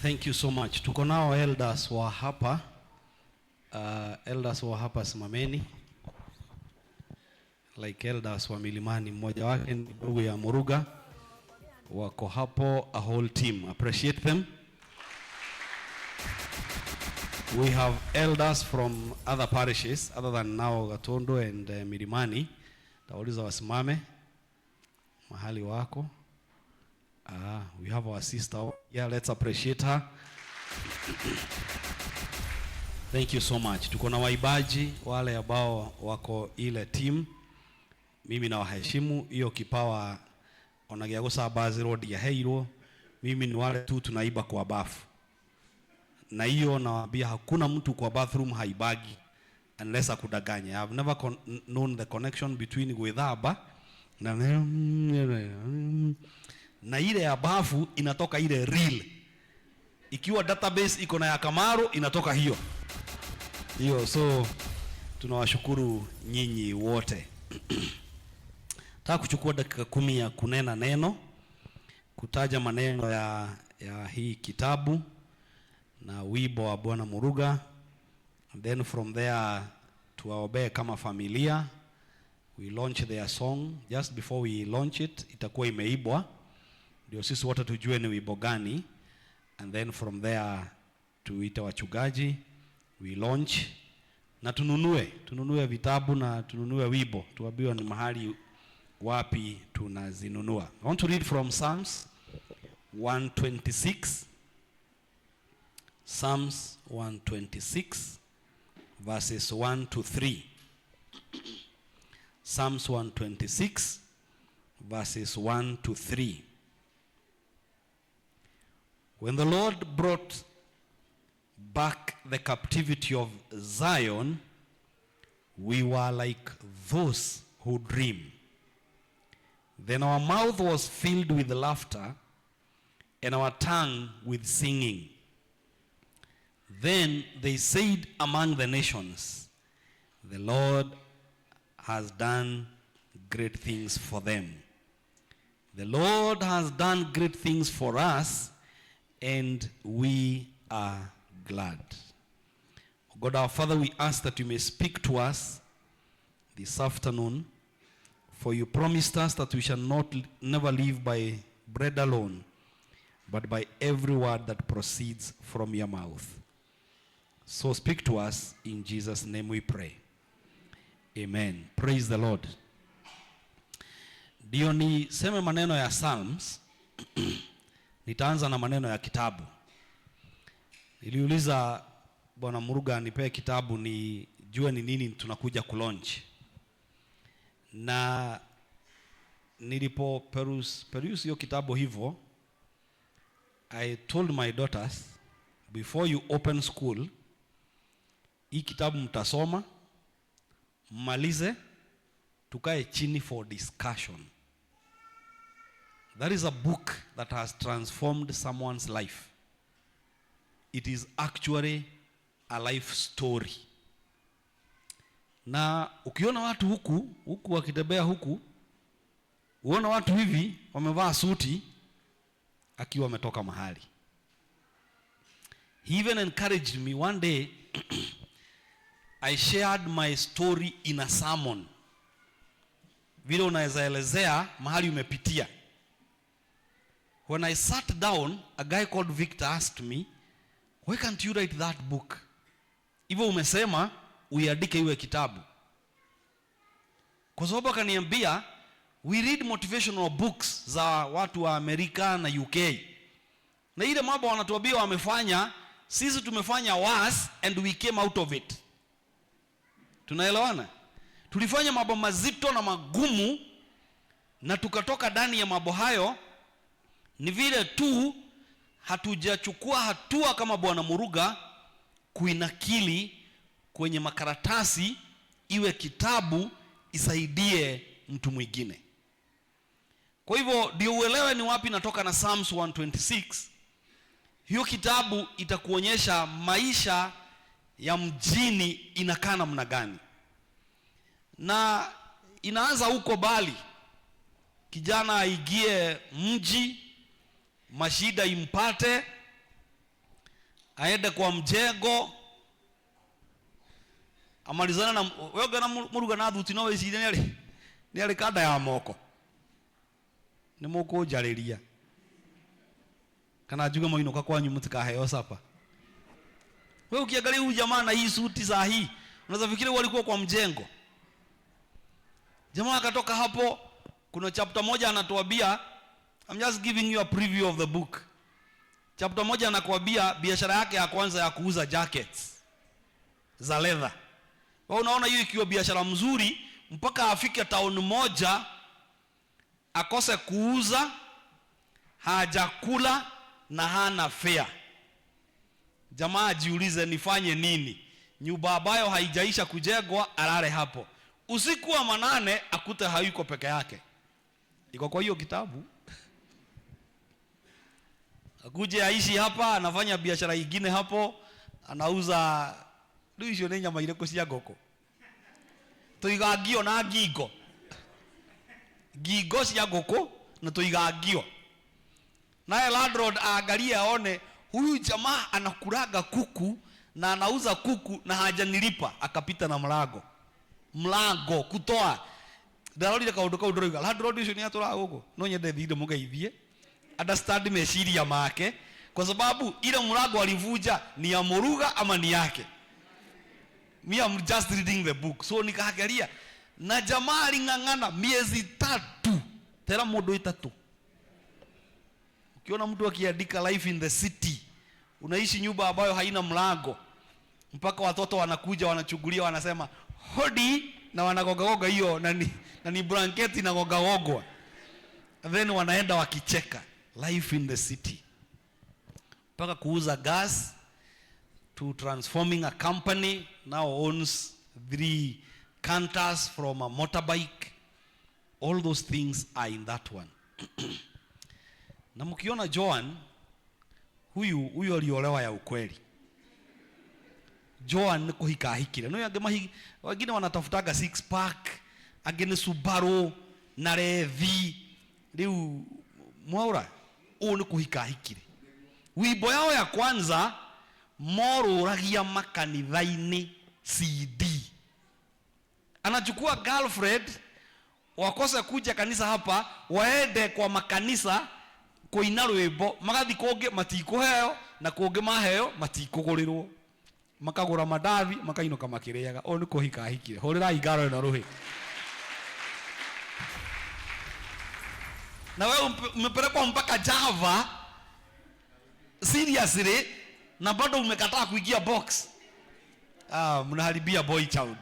Thank you so much. Tuko nao elders wa hapa. Elders wa hapa simameni. Like elders wa Milimani, mmoja wake ni ndugu ya Muruga. Wako hapo, a whole team. Appreciate them. We have elders from other parishes other than now Gatundu and Milimani. Tauliza wasimame mahali wako. We have our sister. Yeah, let's appreciate her. Thank you so much. Tuko na waibaji wale ambao wako ile team. Mimi na waheshimu hiyo kipawa onagia gusabazi road ya heiro. Mimi ni wale tu tunaiba kwa bafu. Na hiyo nawaambia hakuna mtu kwa bathroom haibagi unless akudanganya. I've never known the connection between Gwethaba na ile ya bafu inatoka ile real. Ikiwa database iko na ya Kamaru inatoka hiyo. So tunawashukuru nyinyi wote. Nataka kuchukua dakika 10 ya kunena neno, kutaja maneno ya hii kitabu na wimbo wa Bwana Muruga. And then from there tuwaombee kama familia. We launch their song. Just before we launch it, itakuwa imeibwa ndio sisi wote tujue ni wimbo gani. And then from there tuite wachungaji, we launch na tununue vitabu na tununue wimbo. Tuambiwa ni mahali wapi tunazinunua. I want to read from Psalms 126. Psalms 126 verses 1 to 3. Psalms 126 verses 1 to 3. When the Lord brought back the captivity of Zion, we were like those who dream. Then our mouth was filled with laughter and our tongue with singing. Then they said among the nations, the Lord has done great things for them. The Lord has done great things for us, and we are glad. God our Father, we ask that you may speak to us this afternoon, for you promised us that we shall never live by bread alone, but by every word that proceeds from your mouth. So speak to us, in Jesus' name we pray. Amen. Praise the Lord. Ndio niseme maneno ya Psalms. Nitaanza na maneno ya kitabu. Niliuliza Bwana Muruga nipee kitabu nijue ni nini tunakuja kulaunch. Na nilipo peruse hiyo kitabu hivyo, I told my daughters, before you open school, hii kitabu mtasoma, mmalize, tukae chini for discussion. That is a book that has transformed someone's life. It is actually a life story. Na ukiona watu huku wakitembea huku, uona watu hivi wamevaa suti akiwa wametoka mahali. He even encouraged me one day. I shared my story in a sermon. Vile unaweza elezea mahali umepitia. When I sat down, a guy called Victor asked me, why can't you write that book? Hivyo umesema uiandike iwe kitabu. Kwa sababu akaniambia, we read motivational books za watu wa Amerika na UK. Na ile mambo wanatuambia wamefanya, sisi tumefanya worse and we came out of it. Tunaelewana? Tulifanya mambo mazito na magumu na tukatoka ndani ya mambo hayo. Ni vile tu hatujachukua hatua kama Bwana Muruga kuinakili kwenye makaratasi iwe kitabu isaidie mtu mwingine. Kwa hivyo ndio uelewe ni wapi natoka na Psalms 126. Hiyo kitabu itakuonyesha maisha ya mjini inakaa namna gani. Na inaanza huko Bali. Kijana aigie mji, mashida impate, aende kwa mjengo, amalizana na wewe na Muruga na thuti no wecire ni ali kada ya moko. Ni moko jariria. Kana juga moinuka kwanyu mutikaheyo sapa. Wewe ukiangalia huyu jamaa na hii suti za hii, unaweza fikiri walikuwa kwa mjengo. Jamaa akatoka hapo, kuna chapter moja anatuambia, I'm just giving you a preview of the book. Chapter moja anakuambia biashara yake ya kwanza ya kuuza jackets za leather. Wewe unaona hiyo ikiwa biashara mzuri mpaka afike town moja akose kuuza, hajakula na hana fare. Jamaa ajiulize nifanye nini? Nyumba ambayo haijaisha kujengwa alale hapo. Usiku wa manane akute hayuko peke yake. Iko kwa hiyo kitabu. Akuje aishi hapa, anafanya biashara nyingine hapo, anauza duisho ni nyama ile cia ngoko. Tuigagio na ngingo. Ngingo cia ngoko na tuigagio. Naye landlord aangalie aone huyu jamaa anakulaga kuku na anauza kuku na hajanilipa, akapita na mlango kutoa ndarorire kaundu kau ndoroiga landlord ucio ni atura guko no nyende thinde mugeithie understand meciria make, kwa sababu ile mlango alivuja ni ya Muruga ama ni yake. Me I'm just reading the book. So nikaangalia na jamaa aling'ang'ana miezi 3 tena mundu 3. Ukiona mtu akiandika life in the city, unaishi nyumba ambayo haina mlango, mpaka watoto wanakuja wanachugulia wanasema hodi na wanagogagoga hiyo na ni blanketi na gogagogwa, then wanaenda wakicheka. Life in the city, mpaka kuuza gas, to transforming a company, now owns 3 canters from a motorbike. All those things are in that one. Na mkiona Joan, huyu aliolewa ya ukweli. Joan ni kuhika hikire. No yangemahi wengine wanatafutaga 6 pack, agene Subaru na Levi. Riu mwaura ni kuhika hikire. Wimbo yao ya kwanza moruragia makanithaini CD. Anachukua girlfriend wakose kuja kanisa hapa, waende kwa makanisa kuina rwimbo, magathi kungi matikuheo na kungi maheo matikugurirwo. makagura madathi makainuka makiriaga o niko hikahikire horira igaro na ruhi na wewe umepelekwa mpaka Java seriously na bado umekataa kuingia box. Mnaharibia boy child.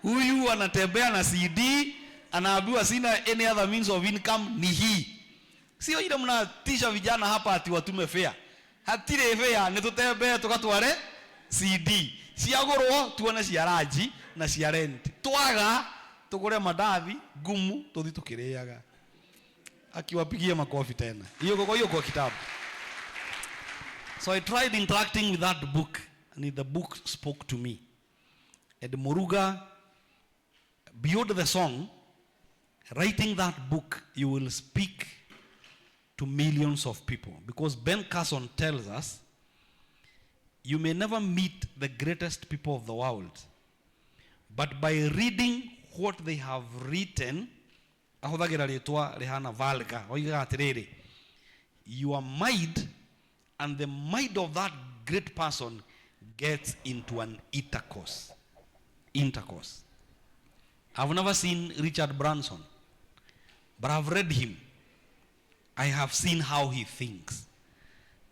Huyu anatembea na CD, anaambiwa sina any other means of income, ni hii. Sio ile mnatisha vijana hapa ati watume fare. Hatire fare ni tutembee tukatware CD. Ciagurwo tuone ciaraji na cia rent. Twaga tugure madathi gumu tuthi tukiriaga. Akiwapigia makofi tena. Hiyo kwa kitabu. So I tried interacting with that book, and the book spoke to me. And Muruga, beyond the song, writing that book, you will speak to millions of people. Because Ben Carson tells us, you may never meet the greatest people of the world, but by reading what they have written, your mind and the mind of that great person gets into an intercourse. I've never seen Richard Branson, but I've read him. I have seen how he thinks.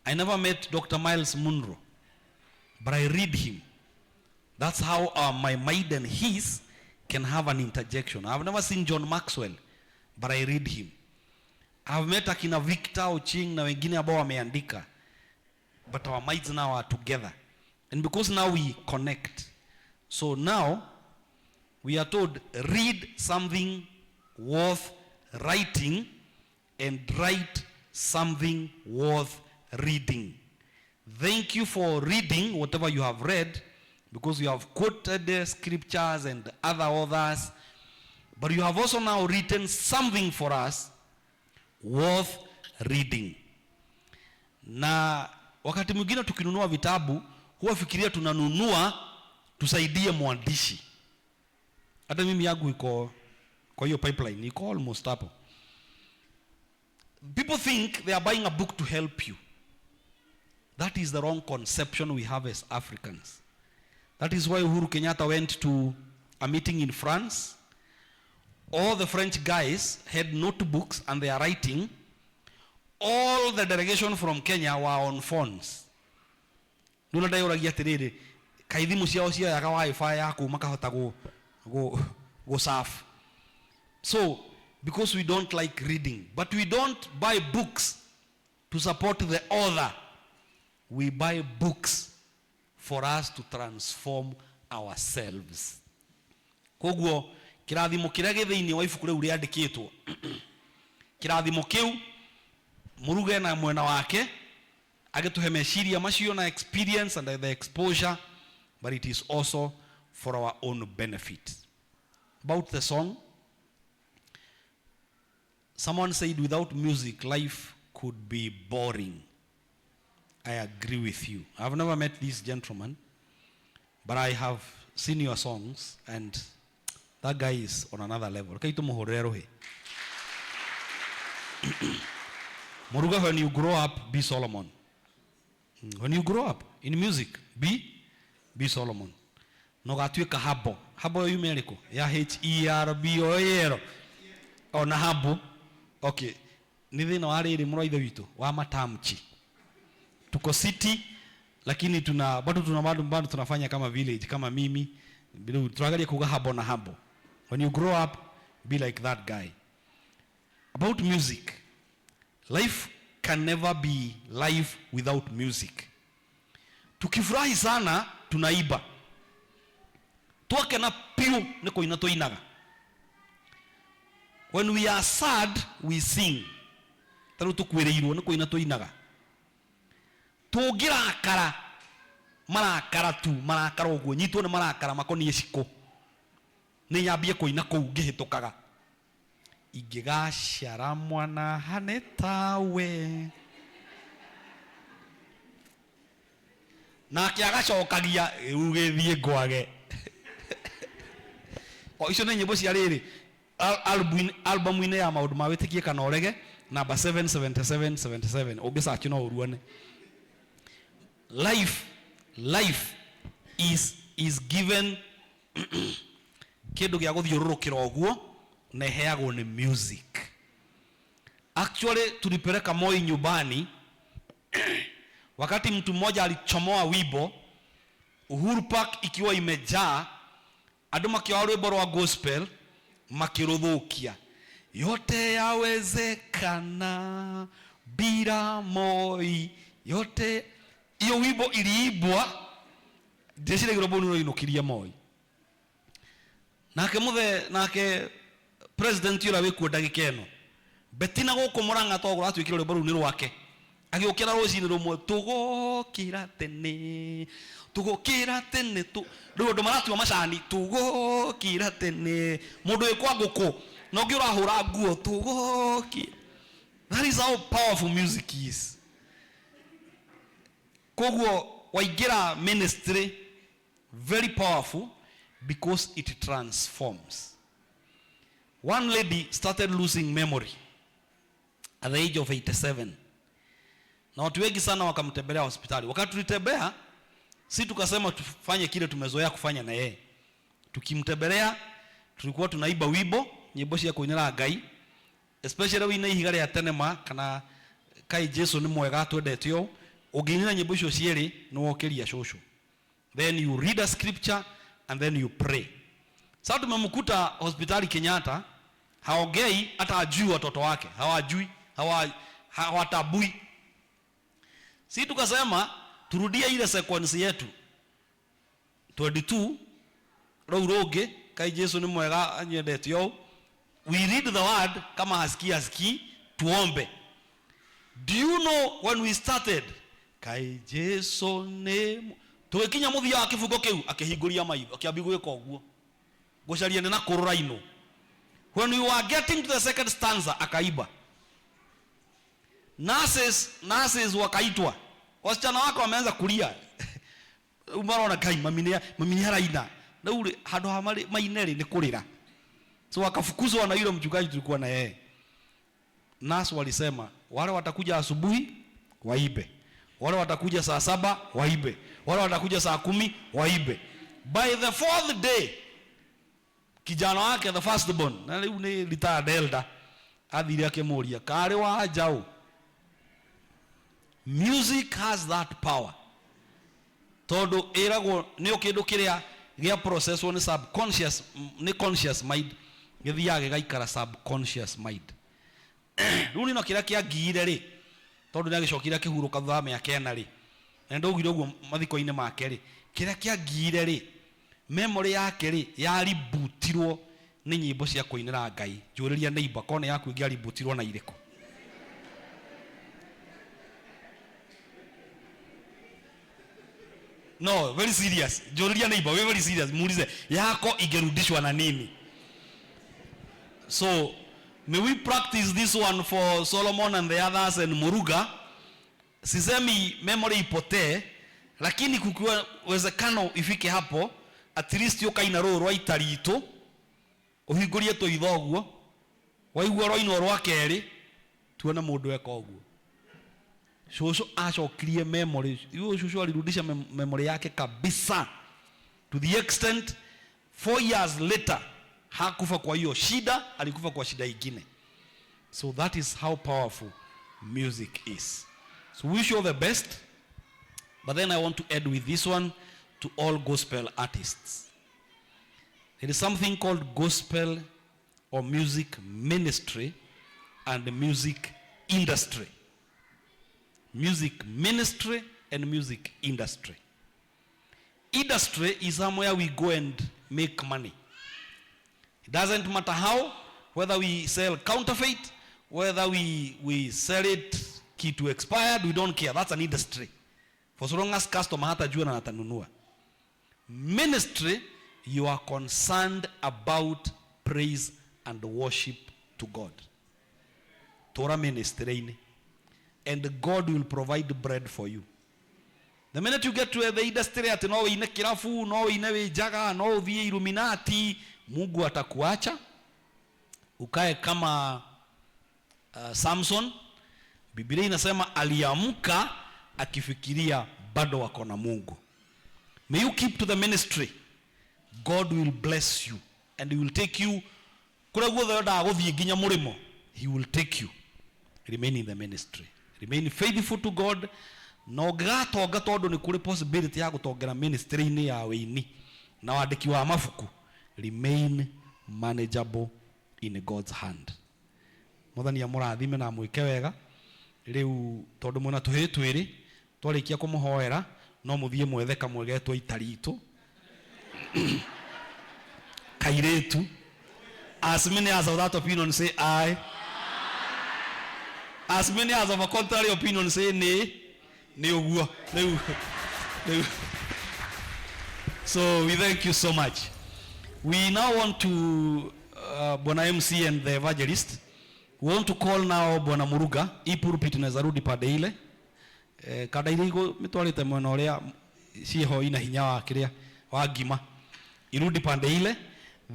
I never met Dr. Miles Munro, but I read him. That's how my mind and his can have an interjection. I've never seen John Maxwell, but I read him. I've met akina Victor Oching na wengine ambao wameandika, but our minds now are together. And because now we connect, so now we are told, read something worth writing and write something worth reading. Thank you for reading whatever you have read, because you have quoted the scriptures and other authors, but you have also now written something for us worth reading. Na wakati mwingine tukinunua vitabu huwa fikiria tunanunua tusaidie mwandishi. Hata mimi yangu iko kwa hiyo pipeline, iko almost hapo. People think they are buying a book to help you. That is the wrong conception we have as Africans. That is why Uhuru Kenyatta went to a meeting in France. All the French guys had notebooks and they are writing. All the delegation from Kenya were on phones. Nuna dai uragia tiriri kaithimu ciao cia yaga wifi yaku makahota go surf. So because we don't like reading, but we don't buy books to support the author. We buy books for us to transform ourselves. Koguo kirathimo kiria githiini wa ibuku riu riandikitwo kirathimo kiu Muruge na mwena wake agituhe meciria macio na experience and the exposure, but it is also for our own benefit. About the song, someone said without music life could be boring. I agree with you. I've never met this gentleman, but I have seen your songs and that guy is on another level. Muruga, when you grow up, be Solomon. When you grow up in music, be Solomon. No gatuika habo. Habo yu meriko. Ya H-E-R-B-O-E-R. O na habo. Okay. Nithi na wari iri muro ithe witu. Wa matamchi. Tuko city, lakini bado tunafanya kama village, kama mimi. Tunagalia kuga habo na habo. When you grow up, be like that guy. About music. Life can never be life without music. Tukifurahi sana tunaiba. Tuakena piu niko inatoinaga. When we are sad we sing. Taru tukwereirwo niko inatoinaga. Tugira akara marakara tu marakara ogwo nyitwo ne marakara makoni eciko. Ni nyambie koina kou ngihitukaga. Igigashara mwana hanetawe na kiagacokagia ugithie gwage. O icio nĩ nyĩmbo cia rĩrĩ album ine ya maũndũ ma wĩtĩkie kana ũrege number 77777 ũngĩcachi no ũruane. Life is given kindu gya guthiururukira oguo na heagwo ni music. Actually tulipeleka Moi nyumbani wakati mtu mmoja alichomoa wibo Uhuru Park ikiwa imejaa, andu makioa rwimbo rwa gospel makiruthukia, yote yawezekana bila Moi, yote. Iyo wibo iliibwa ndecire girobo nuno inukiria Moi nake president yura wikuo ndagikeno betina guku Murang'a togura atwikire rwimbo ru ni rwake agiukira rucini rumwe tugokira tene riu andu maratiwa macani tugokira tene mundu wikwa nguku no ngi urahura nguo tugokira. That is how powerful music is. Koguo waigira ministry very powerful because it transforms. One lady started losing memory at the age of 87. Na watu wengi sana wakamtembelea hospitali. Wakati tulitembea, si tukasema tufanye kile tumezoea kufanya na yeye. Tukimtembelea, tulikuwa tunaiba wibo, nyimbo cia kuinira Ngai. Especially wina ihigare ya tenema kana kai Jesu ni mwega twendetio. Uginina nyimbo icio cieri no wokeria shosho. Then you read a scripture and then you pray. Sasa tumemkuta hospitali Kenyatta, haongei hata ajui watoto wake, hawajui, hawatabui. Si tukasema turudie ile sequence yetu 22 roge kai Jesu ni mwega anyendetio. We read the word kama haski tuombe. Do you know when we started kai Jesu ni tukinya muthia akifungo kiu akihinguria maitho akiambigwe koguo gocaria na kururaino. When we were getting to the second stanza akaiba. Nurses wakaitwa. Wasichana wako wameanza kulia. Umarona kai maminia haraina. Na ule hado hamali maineri ni kulira. So wakafukuzwa na yule mchungaji tulikuwa na yeye. Nurse walisema wale watakuja asubuhi waibe. Wale watakuja saa 7 waibe. Wale watakuja saa 10 waibe. By the fourth day kijana wake the first born na leo ni retired elder athiri akimuria kare wa jao. Music has that power. Todo erago ni okindu kiria gia process one subconscious ni conscious mind githiage gaikara subconscious mind. Runi no kiria kia giire ri tondu ni agicokira kihuruka thutha miaka ena ri na ndogire uguo mathiko-ine make ri kiria kia giire ri memory yake ri yaributirwo ni nyimbo cia kuinira Ngai. Njuriria neighbor kone yaku ingi yaributirwo na iriko. No, very serious. Njuriria neighbor, very serious. Muulize yako ingerudishwa na nini? So may we practice this one for Solomon and the others and Muruga. Sisemi memory ipotee, lakini kukiwa uwezekano ifike hapo, at least yoka ina roho rwa itarito uhingurie to ithoguo waigua rwa ino rwa keri tuona mundu eka oguo. Shosho acokirie memory. Yo shosho alirudisha memory yake kabisa to the extent 4 years later hakufa kwa hiyo shida, alikufa kwa shida nyingine. So that is how powerful music is. So we wish you all the best. But then I want to add with this one to all gospel artists. There is something called gospel or music ministry and music industry. Music ministry and music industry. Industry is somewhere we go and make money. It doesn't matter how, whether we sell counterfeit, whether we sell it kitu expired, we don't care. That's an industry. For so long as customer hatajua na atanunua. Ministry, you are concerned about praise and worship to God. Torah ministry, and God will provide bread for you. The minute you get to the industry at no ine kirafu, no ine jaga, no vie Illuminati, Mungu atakuacha ukae kama Samson. Biblia inasema aliamka akifikiria bado wako na Mungu. May you keep to the ministry. God will bless you and he will take you. He will take you. Remain in the ministry. Remain faithful to God. No gatonga tondu ni kuri possibility ya gutongera ministry ni ya wini na wandiki wa mafuku. Remain manageable in God's hand. Muthani amurathime na mwike wega. Riu tondu muna tuhi twiri twarikia kumuhoera no muthie mwethe kamwegetwo itaritu kairetu. As many as of that opinion say aye. As many as of a contrary opinion say nay. So we thank you so much. We now want to Bwana MC and the evangelist. We want to call now Bwana Muruga. Hii pulpit inaweza rudi pande ile. Kada ile iko mitwarite mwena uria ciho ina hinya wa kiria wa ngima. Irudi pande ile.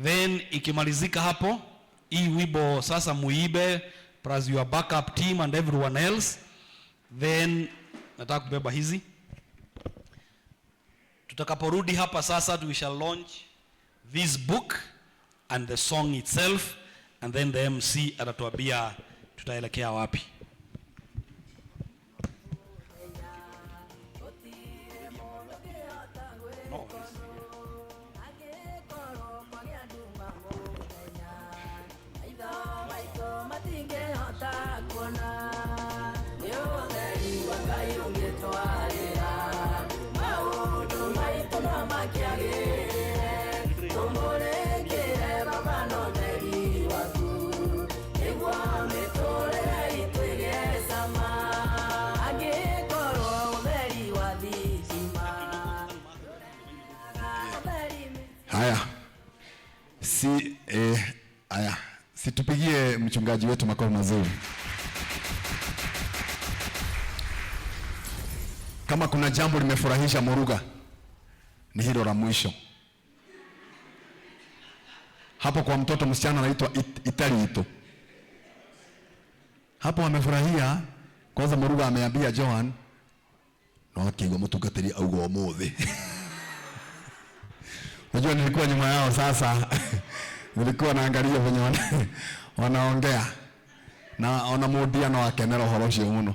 Then ikimalizika hapo, hii wimbo sasa muibe plus your backup team and everyone else. Then nataka kubeba hizi. Tutakaporudi hapa sasa, we shall launch this book and the song itself, and then the MC atatuambia tutaelekea wapi. Haya, situpigie mchungaji wetu makofi mazuri. Kama kuna jambo limefurahisha Muruga ni hilo la mwisho. Hapo kwa mtoto msichana anaitwa Itarito. Hapo wamefurahia. Kwanza Muruga ameambia Johan no akigo mutugatiri augo mothe. Unajua nilikuwa nyuma yao sasa. Nilikuwa naangalia venye wanaongea. Na ona mudia no akenera horo cio muno.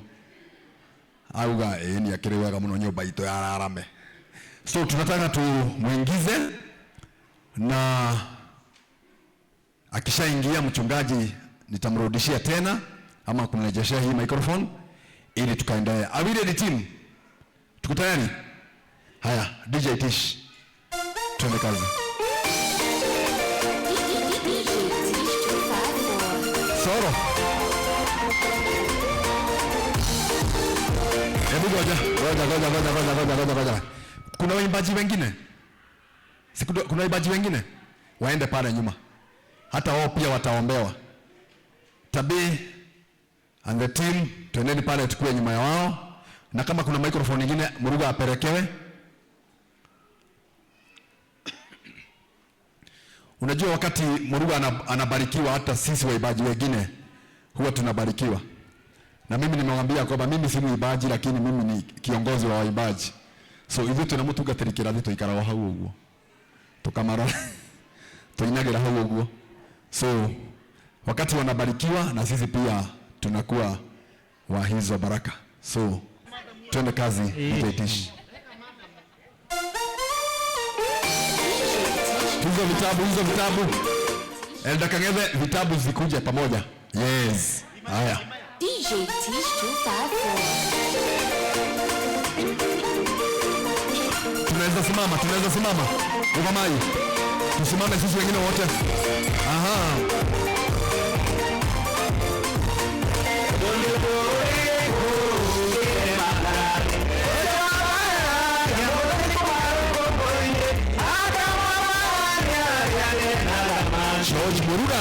Auga ni akiriwega muno nyumba ito ya Arame. So tunataka tumuingize na akishaingia mchungaji nitamrudishia tena ama kumrejeshea hii microphone ili tukaendelee. Are we ready team? Tuko tayari? Haya, DJ Tish. Tuende kazi. Soro. Hebu ngoja. Kuna waimbaji wengine? Kuna waimbaji wengine? Waende pale nyuma. Hata wao pia wataombewa. Tabii and the team tuendeni pale tukue nyuma ya wao. Na kama kuna microphone nyingine Muruga apelekewe. Unajua wakati Muruga anabarikiwa hata sisi waimbaji wengine huwa tunabarikiwa. Na mimi nimemwambia kwamba mimi si mwimbaji lakini mimi ni kiongozi wa waimbaji. So hivyo tunamutugatirikira thito ikarawa hau uguo. Tukamara tuinagira hau uguo. So wakati wanabarikiwa na sisi pia tunakuwa wa hizo baraka. So tuende kazi Tish. Hizo vitabu. Elda Kang'ethe vitabu zikuje pamoja. Yes. Haya. DJ Tish 254. Tunaweza simama. Uko mai. Tusimame sisi wengine wote. Aha. George Muruga.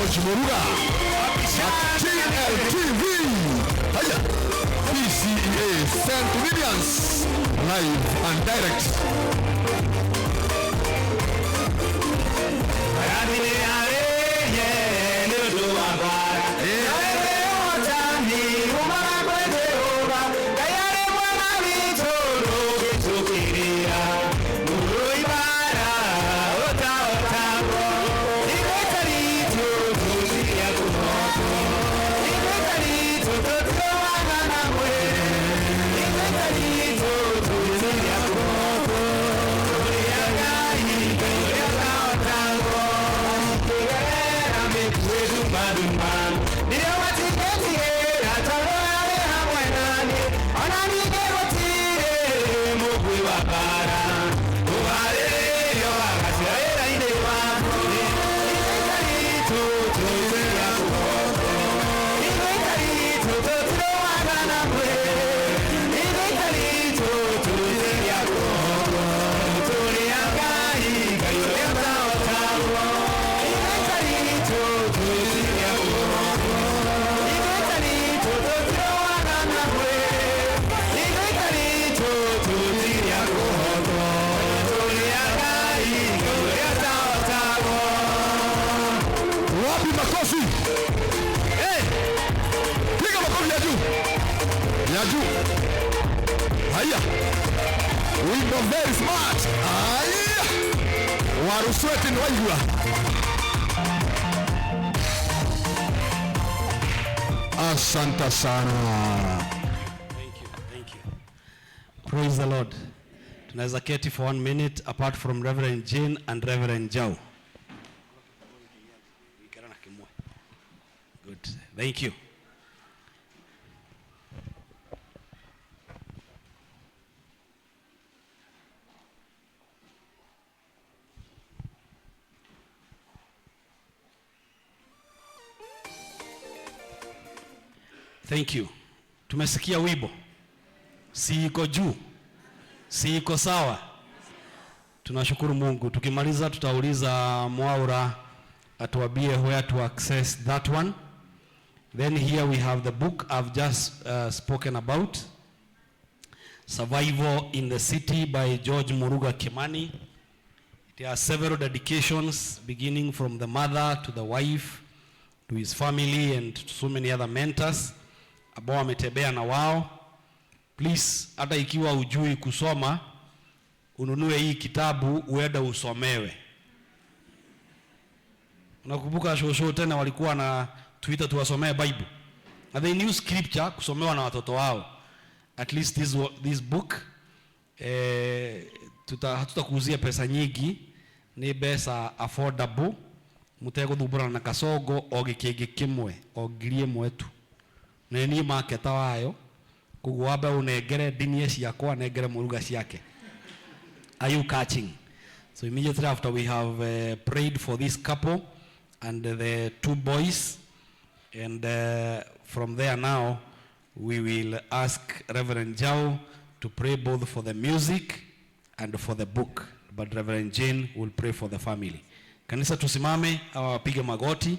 George Muruga at TLTV. Haya, PCEA St. Williams, live and direct. Haya, wimbo very smart. Haya, warusweti ni waigua. Asante sana. Thank you. Praise the Lord. Tunaweza keti for 1 minute apart from Reverend Jane and Reverend Jau. Good. Thank you. Thank you. Tumesikia wimbo. Si iko juu. Si iko sawa. Tunashukuru Mungu. Tukimaliza tutauliza Mwaura atuambie where to access that one. Then here we have the book I've just spoken about. Survival in the City by George Muruga Kimani. There are several dedications beginning from the mother to the wife to his family and to so many other mentors ambao ametembea na wao. Please, hata ikiwa hujui kusoma, ununue hii kitabu uende usomewe. Unakumbuka shosho tena walikuwa na Twitter tuwasomee Bible. And they knew scripture kusomewa na watoto wao. At least this book hatutakuuzia pesa nyingi, ni pesa affordable. Mutego thubura na kasogo ogikege kimwe ogirie mwetu. Na ni marketa wayo kugwabe unegere dini ciakwa negere Muruga ciake. Are you catching? So immediately after we have prayed for this couple and the 2 boys, and from there now we will ask Reverend Jau to pray both for the music and for the book, but Reverend Jane will pray for the family. Kanisa tusimame awapige magoti.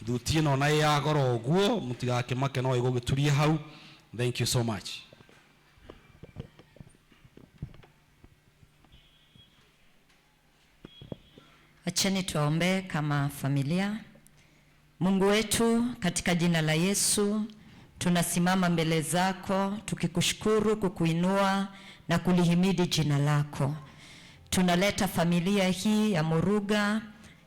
Dutie no nae agoro oguo mutigake make no igogiturie hau. Thank you so much. Acheni tuombe kama familia. Mungu wetu, katika jina la Yesu tunasimama mbele zako tukikushukuru, kukuinua na kulihimidi jina lako. Tunaleta familia hii ya Muruga,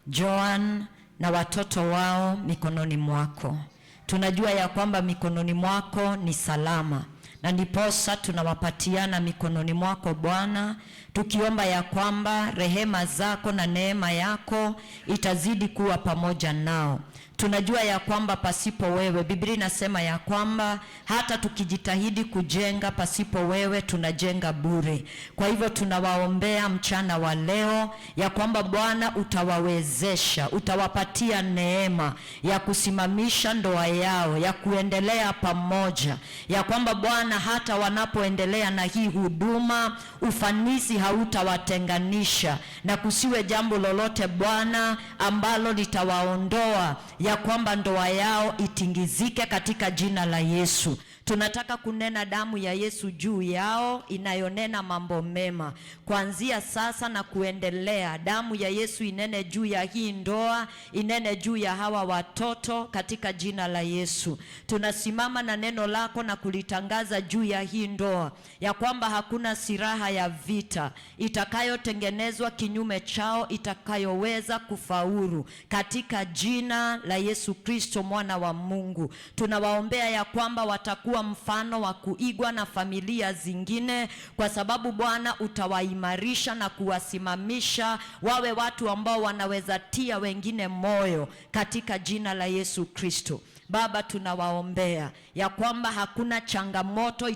Joan na watoto wao mikononi mwako. Tunajua ya kwamba mikononi mwako ni salama, na ndiposa tunawapatiana mikononi mwako Bwana, tukiomba ya kwamba rehema zako na neema yako itazidi kuwa pamoja nao. Tunajua ya kwamba pasipo wewe, Biblia inasema ya kwamba hata tukijitahidi kujenga pasipo wewe tunajenga bure. Kwa hivyo tunawaombea mchana wa leo ya kwamba Bwana utawawezesha, utawapatia neema ya kusimamisha ndoa yao, ya kuendelea pamoja, ya kwamba Bwana hata wanapoendelea na hii huduma ufanisi hautawatenganisha, na kusiwe jambo lolote Bwana ambalo litawaondoa, ya kwamba ndoa yao itingizike katika jina la Yesu. Tunataka kunena damu ya Yesu juu yao inayonena mambo mema. Kuanzia sasa na kuendelea, damu ya Yesu inene juu ya hii ndoa, inene juu ya hawa watoto katika jina la Yesu. Tunasimama na neno lako na kulitangaza juu ya hii ndoa, ya kwamba hakuna silaha ya vita itakayotengenezwa kinyume chao itakayoweza kufaulu katika jina la Yesu Kristo mwana wa Mungu. Tunawaombea ya kwamba watakuwa mfano wa kuigwa na familia zingine, kwa sababu Bwana utawaimarisha na kuwasimamisha wawe watu ambao wanaweza tia wengine moyo katika jina la Yesu Kristo. Baba, tunawaombea ya kwamba hakuna changamoto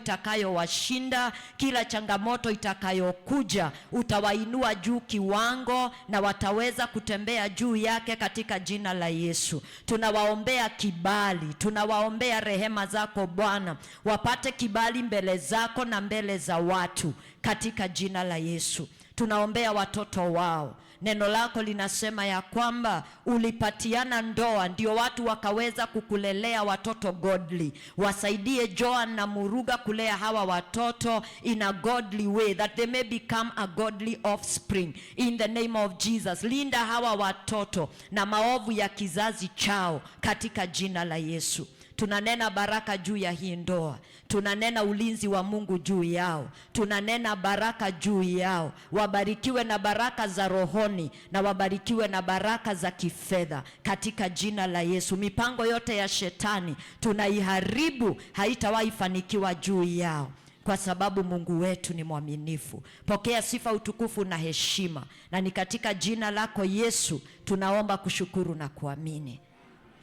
itakayowashinda. Kila changamoto itakayokuja utawainua juu kiwango na wataweza kutembea juu yake katika jina la Yesu. Tunawaombea kibali, tunawaombea rehema zako Bwana, wapate kibali mbele zako na mbele za watu katika jina la Yesu. Tunaombea watoto wao. Neno lako linasema ya kwamba ulipatiana ndoa ndio watu wakaweza kukulelea watoto godly. Wasaidie Joan na Muruga kulea hawa watoto in a godly way, that they may become a godly offspring in the name of Jesus. Linda hawa watoto na maovu ya kizazi chao katika jina la Yesu. Tunanena baraka juu ya hii ndoa. Tunanena ulinzi wa Mungu juu yao. Tunanena baraka juu yao. Wabarikiwe na baraka za rohoni na wabarikiwe na baraka za kifedha katika jina la Yesu. Mipango yote ya shetani tunaiharibu, haitawahi fanikiwa juu yao, kwa sababu Mungu wetu ni mwaminifu. Pokea sifa, utukufu na heshima, na ni katika jina lako Yesu tunaomba, kushukuru na kuamini.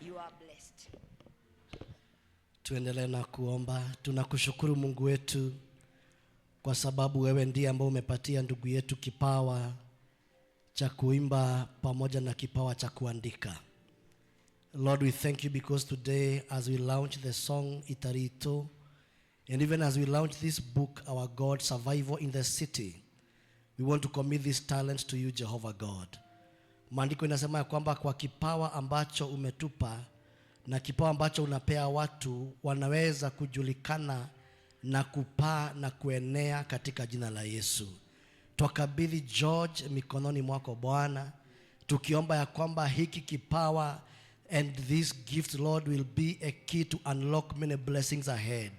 You are blessed. Tuendelee na kuomba. Tunakushukuru Mungu wetu kwa sababu wewe ndiye ambaye umepatia ndugu yetu kipawa cha kuimba pamoja na kipawa cha kuandika. Lord, we thank you because today as we launch the song Itarito, and even as we launch this book, Our God, Survival in the City, we want to commit these talents to you, Jehovah God. Maandiko inasema ya kwamba kwa kipawa ambacho umetupa na kipawa ambacho unapea watu, wanaweza kujulikana na kupaa na kuenea katika jina la Yesu. Twakabidhi George mikononi mwako Bwana, tukiomba ya kwamba hiki kipawa and this gift, Lord, will be a key to unlock many blessings ahead.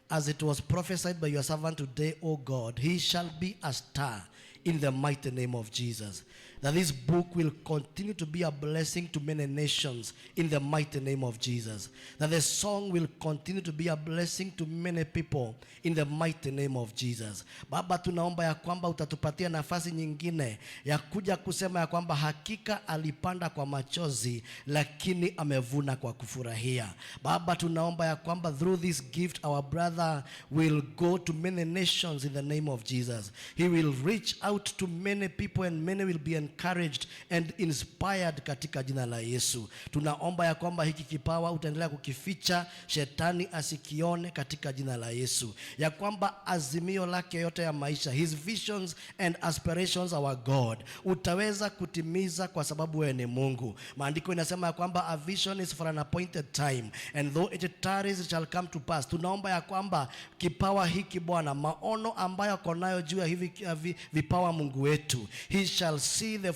As it was prophesied by your servant today, O God, he shall be a star in the mighty name of Jesus. That this book will continue to be a blessing to many nations in the mighty name of Jesus. That the song will continue to be a blessing to many people in the mighty name of Jesus. Baba, tunaomba ya kwamba utatupatia nafasi nyingine ya kuja kusema ya kwamba hakika alipanda kwa machozi lakini amevuna kwa kufurahia. Baba, tunaomba ya kwamba through this gift our brother will go to many nations in the name of Jesus. He will reach out to many people and many will be encouraged and inspired katika jina la Yesu. Tunaomba ya kwamba hiki kipawa utaendelea kukificha, shetani asikione katika jina la Yesu. Ya kwamba azimio lake yote ya maisha, his visions and aspirations, our God, utaweza kutimiza kwa sababu wewe ni Mungu. Maandiko inasema ya kwamba a vision is for an appointed time and though it tarries it shall come to pass. Tunaomba ya kwamba kipawa hiki Bwana, maono ambayo konayo juu ya hivi vipawa Mungu wetu, he shall see the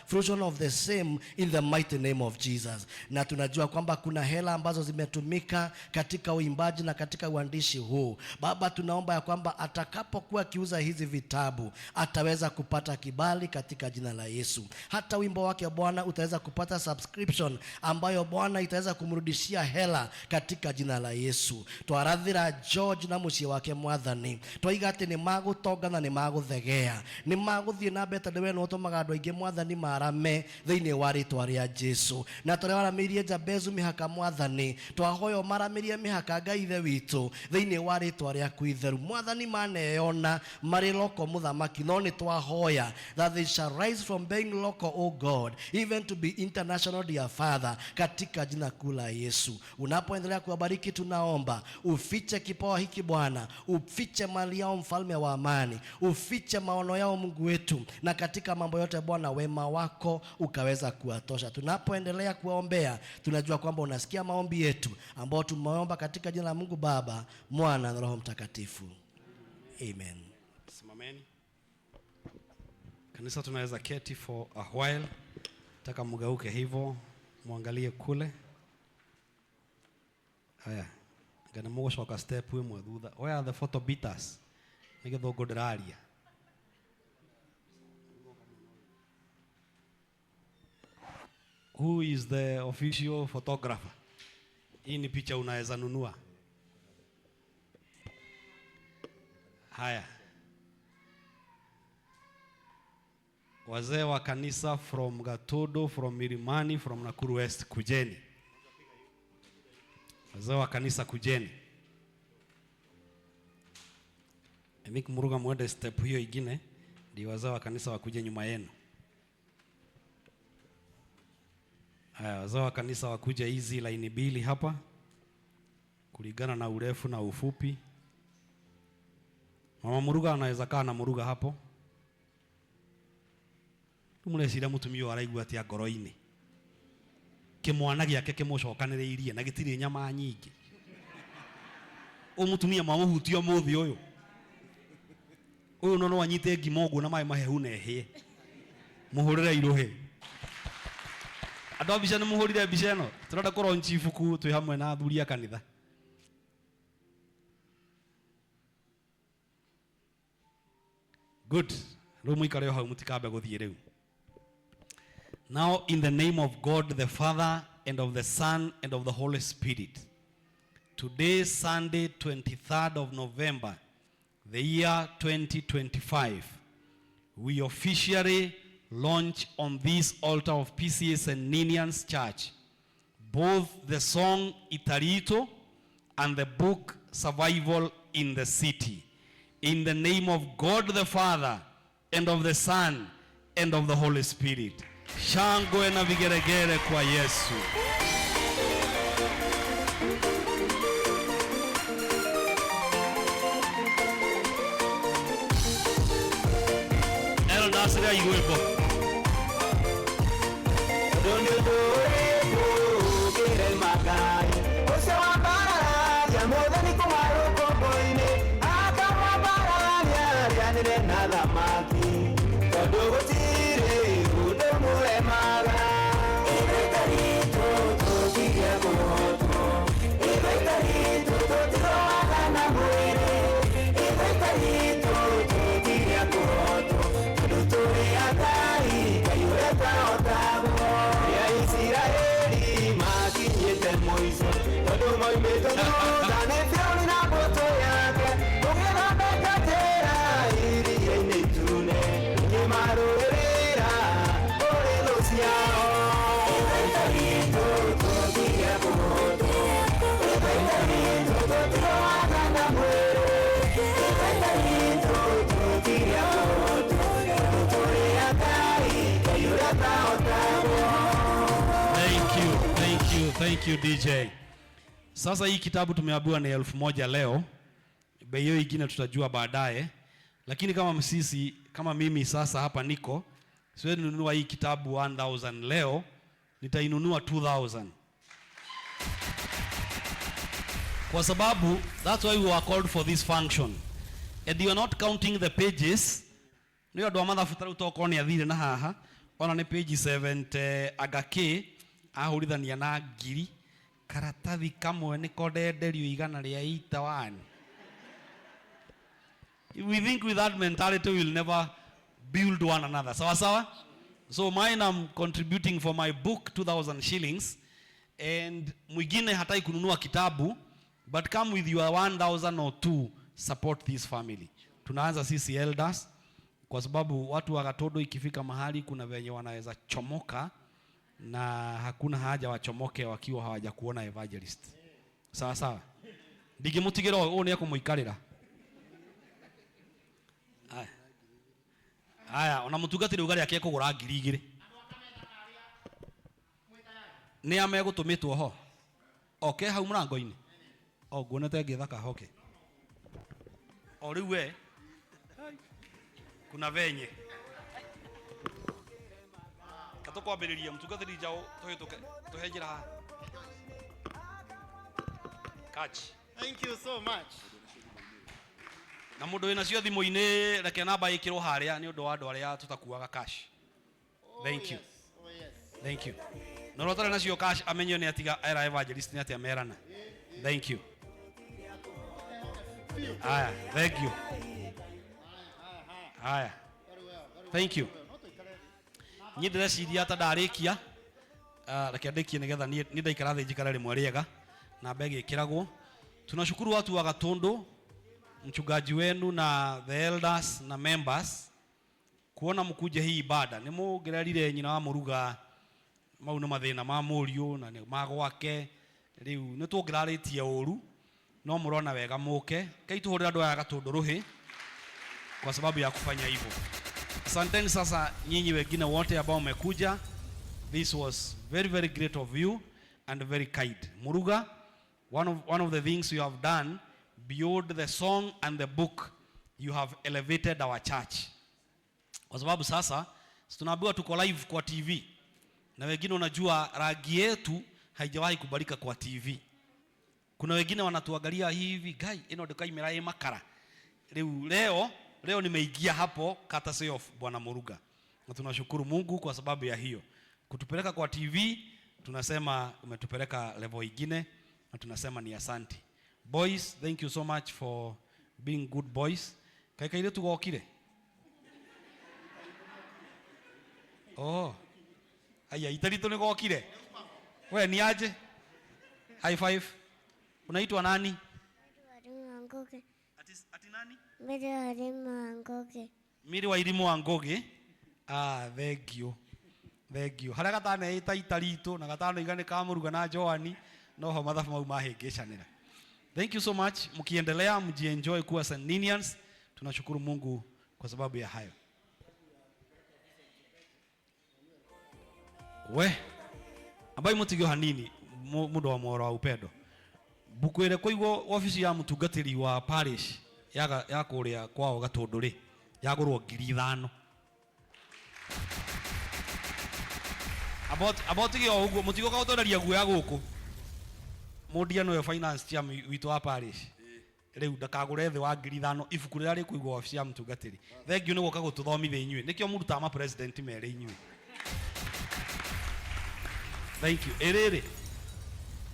fruition of the same in the mighty name of Jesus. Na tunajua kwamba kuna hela ambazo zimetumika katika uimbaji na katika uandishi huu. Baba, tunaomba ya kwamba atakapokuwa akiuza hizi vitabu ataweza kupata kibali katika jina la Yesu. Hata wimbo wake Bwana utaweza kupata subscription ambayo Bwana itaweza kumrudishia hela katika jina la Yesu. Twaradhira George na muciĩ wake Mwathani, twoiga atĩ nĩ magũtonga na nĩ magũthegea, nĩ magũthiĩ na mbere tondũ we nĩ ũtũmaga tũtũmaga andũ aingĩ mwathani marame thĩinĩ wa rĩtwa rĩa Jesũ. Na tũrĩa waramĩirie Jabezu mĩhaka mwathani, twahoya maramĩrie mĩhaka Ngai ithe witũ thĩinĩ wa rĩtwa rĩaku itheru. Mwathani maneyona marĩ loko mũthamaki, no nĩ twahoya that they shall rise from being local, oh God, even to be international, dear Father, katika jina kuu la Yesu. Unapoendelea kuwabariki tunaomba ufiche kipawa hiki Bwana, ufiche mali yao mfalme wa amani, ufiche maono yao Mungu wetu, na katika mambo yote Bwana wema wako ukaweza kuwatosha. Tunapoendelea kuombea tunajua kwamba unasikia maombi yetu ambao tumeomba katika jina la Mungu Baba, Mwana na Roho Mtakatifu. Amen. Simameni. Kanisa tunaweza keti for a while. Nataka mgeuke hivyo, muangalie kule. Haya. Ngana mugocoka step imwe thutha. Where are the photo beaters? Nigetho ndiraria. Who is the official photographer? Hii ni picha unaweza nunua. Haya. Wazee wa kanisa from Gatodo, from Milimani, from Nakuru West, kujeni. Wazee wa kanisa kujeni. Emik Muruga mwende step hiyo ingine, ndio wazee wa kanisa wakuje nyuma yenu. Haya, wazee wa kanisa wakuje hizi line mbili hapa kulingana na urefu na ufupi. Mama Muruga anaweza kaa na Muruga hapo. Tumuleciria mutumio araigua ati ngoro-ini kimwana giake kimucokaniriirie na gitiri nyama nyingi. Umutumia mamuhutio muthi uyu no anyite ngimogo na mai mahehu na ehie muhurire iruhe. Andũ mbica nĩ muhurire mbica ĩno, tũrenda kũronchi ibuku twĩ hamwe na athuri a kanitha. Good. Rĩu mũikare hau mũtikambe gũthiĩ rĩu. Now in the name of God the Father and of the Son and of the Holy Spirit, today Sunday 23rd of November, the year 2025, we officially launch on this altar of PCS and Ninians Church both the song Itarito and the book Survival in the City. In the name of God the Father and of the Son and of the Holy Spirit. Shangwe na vigeregere kwa Yesu. Elders ya iwebo. Thank you DJ. Sasa hii kitabu tumeambiwa ni 1000 leo. Bei hiyo ingine tutajua baadaye. Lakini kama msisi, kama mimi sasa hapa niko, siwezi nunua hii kitabu 1000 leo, nitainunua 2000. Kwa sababu that's why we were called for this function. And you are not counting the pages. Ndio ndo mathabu tara utoko ni athire na haha. Ona ni page 70 agake ahurithania na ngiri karatathi kamwe ni kondenderio igana ria itawani. We think with that mentality we will never build one another. Sawa sawa? So mine I'm contributing for my book 2000 shillings and mwingine hatai kununua kitabu but come with your 1000 or 2 support this family. Tunaanza sisi elders kwa sababu watu wa Gatondo ikifika mahali kuna venye wanaweza chomoka na hakuna haja wachomoke wakiwa hawajakuona evangelist. Sawa sawa. Ndigimutigiro uyu ni akumuikarira. Aya, ona mutungatiri ugari yake kugura 2,000. Ni amegutumitwo ho. Okay, hau murango-ini. O nguonete ngithaka hoke. O riu we kuna venye katukwambiriria mutungatiri njao tuhituke tuhenjira ha catch. Thank you so much. Na mundu wina cio thimu-ini reke namba ikirwo haria ni undu wa andu aria tutakuaga cash. Thank you. Oh yes. Thank you. No rotare nacio cash amenyo ni atiga era evangelist ni atia merana. Thank you. Aya, thank you. Aya. Thank you. Nyi ndĩreciria ata ndarikia reke ndikie nigetha ni ndaikara thĩ njikara rĩmwe rĩega na mbege ĩkĩragwo. Tunashukuru watu wa Gatondo, mchungaji wenu na the elders na members kuona mkuje hii ibada. Nĩ mũgererire nyina wa Mũruga mau nĩ mathĩna ma mũriũ na nĩ magwake. Rĩu nĩ tuongerarĩtie ũru no mũrona wega mũke kai tuhũrĩra andũ aya Gatondo rũhĩ kwa sababu ya kufanya hivyo. Asanteni sasa nyinyi wengine wote ambao mmekuja. This was very very great of you and very kind. Muruga, one of the things you have done beyond the song and the book, you have elevated our church. Kwa sababu sasa tunaambiwa tuko live kwa TV. Na wengine unajua rangi yetu haijawahi kubalika kwa TV. Kuna wengine wanatuangalia hivi, gai ino ndikaimera ĩ makara. Leo nimeingia hapo courtesy of Bwana Muruga. Na tunashukuru Mungu kwa sababu ya hiyo. Kutupeleka kwa TV, tunasema umetupeleka level ingine na tunasema ni asante. Boys, thank you so much for being good boys. Kaika ile tugokire. Oh. Aya, itarito nigokire. Wewe ni aje? High five. Unaitwa nani? Angoge. Ati nani? Miri wa elimu Angoge. Miri wa elimu Angoge. Ah, thank you. Thank you. Haraka tana itarito na gatano igane ka Muruga na Joani no ho mathafu mau mahingicanira. Thank you so much. Mkiendelea mjienjoy kuwa St. Ninians. Tunashukuru Mungu kwa sababu ya hayo. We ambaye mutigio hanini mundu wa moro wa upendo. Buku ire kuigwo office ya mutungatiri wa parish ya kuria kwao Gatondo ri yagurwo 5,000. About gyo uguo mutigo ka utoraria guya guku. Mundia no finance chairman witu wa parish. Riu ndakagure thi wa 5,000 ibuku rĩa rĩ kuigwo office ya mutungatiri. Thengiũ nĩ gũka gũtũthomithia inyuĩ. Nĩkĩo mũrutaga ma president mere inyuĩ. Thank you.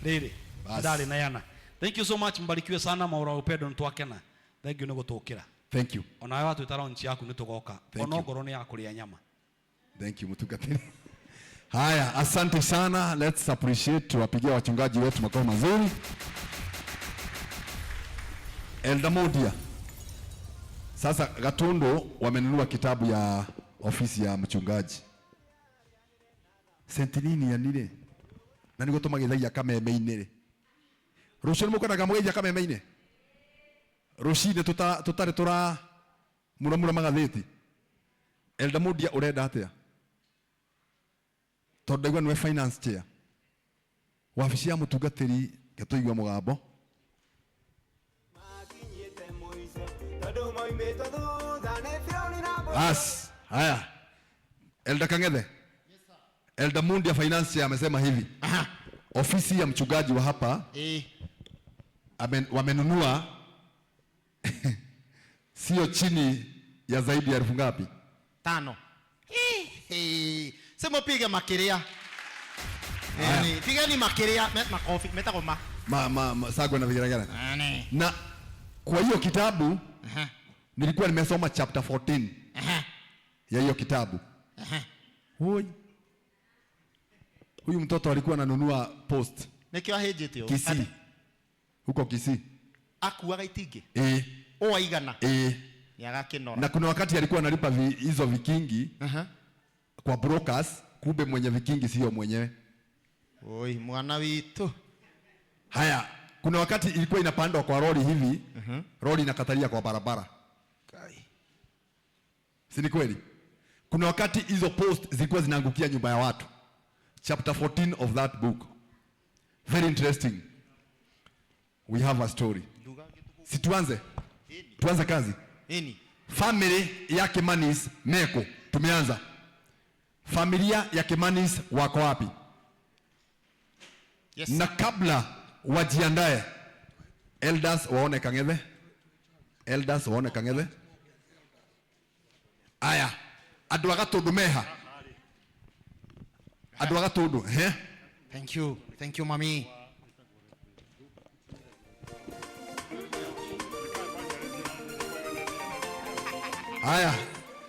Rere. Ndari na yana. Thank you so much, mbarikiwe sana maura upendo ntwakena. Thank you nĩ gũtũkĩra. Thank you. Ona wewe watu itaronchi yaku nĩ tũgoka. Ona ngoro nĩ ya kũrĩa nyama. Thank you mutungatiri. Haya, asante sana. Let's appreciate, tuwapigia wachungaji wetu makao mazuri. Elder Modia. Sasa Gatondo wamenunua kitabu ya ofisi ya mchungaji. Sentinini ya nile. Na niko tumagithagia kameme-inĩ rĩ. Rũciũ nĩ mũkwenda kamũgeithia kameme-inĩ. Rũciinĩ tũtarĩ tũra muramura magathĩti. Elder Modia ũrenda atĩa? Tondũ ndaigua nĩwe finance chair. Wabici ya mũtungatĩri ngatũigua mũgambo. As, haya. Elder Kang'ethe. Yes sir. Elder Modia finance amesema hivi. Aha. Ofisi ya mchungaji wa hapa wamenunua sio chini ya zaidi ya 1000 ngapi? 5. Sema piga makiria. Yani piga ni makiria makofi metagoma. Sagwa na vigaragara. Na kwa hiyo kitabu nilikuwa nimesoma chapter 14 ya hiyo kitabu. Huyu mtoto alikuwa ananunua post. Nikio ahejete Kisii. Huko Kisii. Akuaga itingi. O aigana. Yagakinora. Na kuna wakati alikuwa analipa hizo vikingi kwa brokers, kumbe mwenye vikingi sio mwenyewe. Oi, mwana witu. Haya, kuna wakati ilikuwa inapandwa kwa lori hivi, lori inakatalia kwa barabara. Si ni kweli? Kuna wakati hizo post zilikuwa zinaangukia nyumba ya watu. Chapter 14 of that book. Very interesting. We have a story. Si tuanze? Tuanze kazi. Family ya Kimanis Meko. Tumeanza. Familia ya Kimanis wako wapi? Yes. Na kabla wajiandae, elders waone Kang'ethe. Elders waone Kang'ethe. Aya, andũ a Gatũndũ meha. Andũ a Gatũndũ, he? Thank you mami. Aya,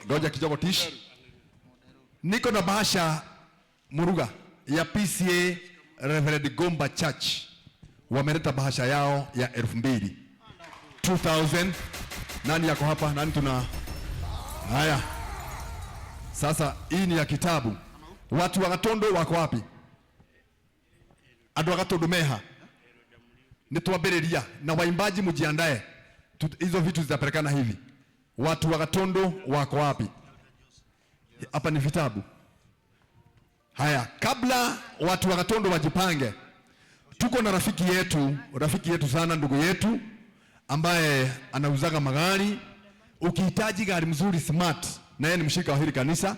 ngoja kidogo tish. Niko na bahasha Muruga ya PCA Reverend Gomba Church. Wameleta bahasha yao ya 2000. Nani yako hapa? Nani tuna? Haya. Sasa hii ni ya kitabu. Watu wa Gatondo wako wapi? Andũ a Gatũndũ meha. Nituambĩrĩria na waimbaji mujiandae. Hizo vitu zitapelekana hivi. Watu wa Gatondo wako wapi? Hapa ni vitabu. Haya, kabla watu wa Gatondo wajipange, tuko na rafiki yetu sana, ndugu yetu ambaye anauzaga magari. Ukihitaji gari mzuri smart, na yeye ni mshirika wa hili kanisa,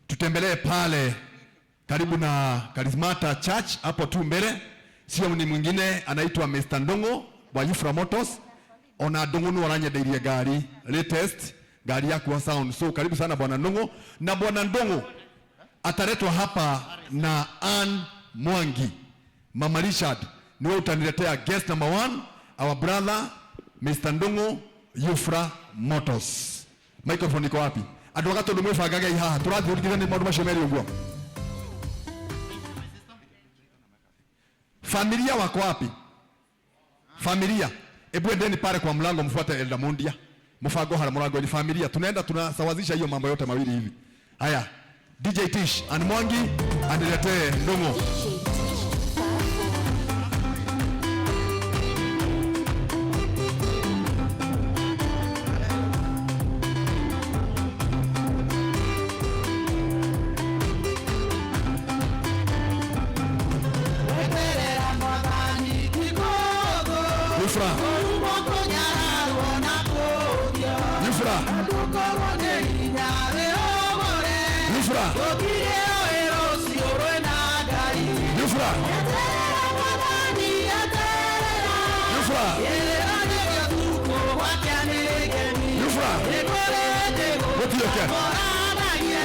tutembelee pale karibu na Charismata Church hapo tu mbele. Sio ni mwingine, anaitwa Mr. Ndongo wa Yufra Motors. Ona Ndongo ni waranyendeirie gari latest, gari yako wa sound. So karibu sana bwana Ndongo, na bwana Ndongo ataletwa hapa na Ann Mwangi. Mama Richard niwe utaniletea guest number 1, our brother Mr. Ndongo, Yufra Motors. Microphone iko wapi? Andũ a Gatũndũ mwĩbangaga ihaha, tũrathiĩ ũrigithanie maũndũ macio merĩ ũguo. Familia wako wapi? Familia, hebu endeni pale kwa mlango, mfuate Elda Mundia. Mfago hala mlango ni familia. Tunaenda tunasawazisha hiyo mambo yote mawili hivi. Haya, DJ Tish Ann Mwangi aniletee Ndongo. Yufra. Yufra. Yufra. Yufra. Yufra. Yufra. What do you get?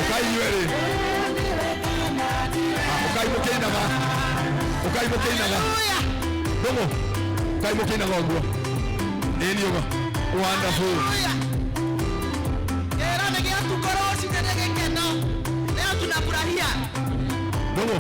Okay, you ready? Okay, okay, naga. Okay, okay, naga. Dongo. Okay, okay, naga. Any yoga. Wonderful. Dongo.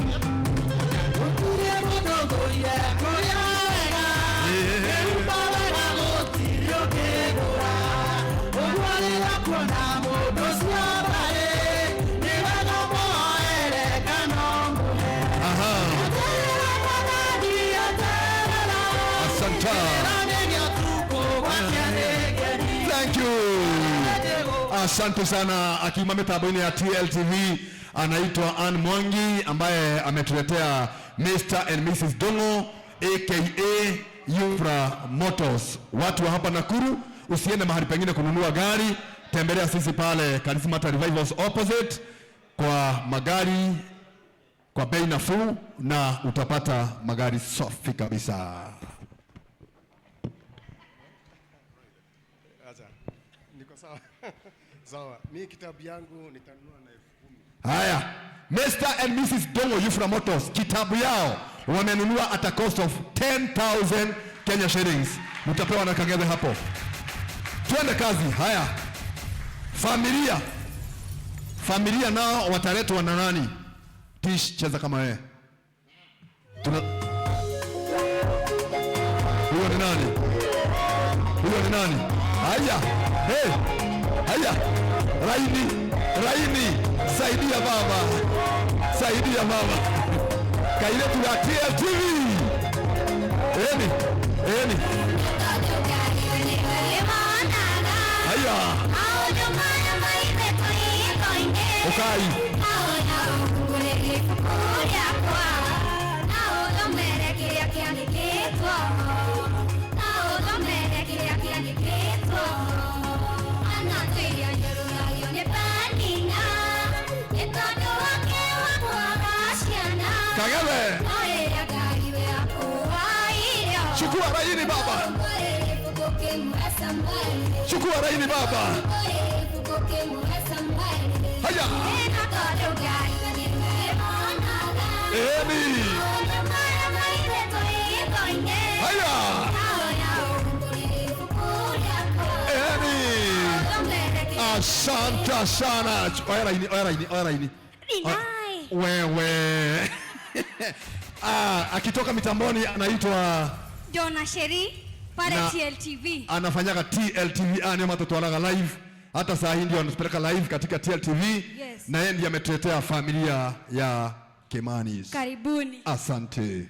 Thank you. Asante sana. Akiuma mitambo ya TLTV anaitwa Ann Mwangi ambaye ametuletea Mr. and Mrs. Dongo aka Yufra Motors. Watu wa hapa Nakuru, usiende mahali pengine kununua gari, tembelea sisi pale Charismata Revivals opposite kwa magari kwa bei nafuu na utapata magari safi kabisa. Niko sawa. Sawa. Mimi kitabu yangu nitanunua na 10,000. Haya, Mr. and Mrs. Dongo Yufra Motors, kitabu yao wamenunua at a cost of 10,000 Kenya shillings. Mtapewa na Kang'ethe hapo. Twende kazi. Haya, familia nao wataletwa na nani? Tish, cheza kama wewe. Huyo ni nani? Haya, hey. Haya, Raini, saidia baba. Saidia baba. Kaile tuna TLTV. Eni. Haya. Ukai. Kagame. Chukua Raini baba. Chukua Raini baba. Haya. Eni. Haya. Eni. Asante sana. Oya Raini. Wewe. Akitoka mitamboni anaitwa Donna Sheri pale TLTV. Anafanyaga TLTV ani matotwalaga live. Hata saa hii ndio anatupeleka live katika TLTV. Yes. Na yeye ndiye ametuletea familia ya Kimanis. Karibuni. Asante.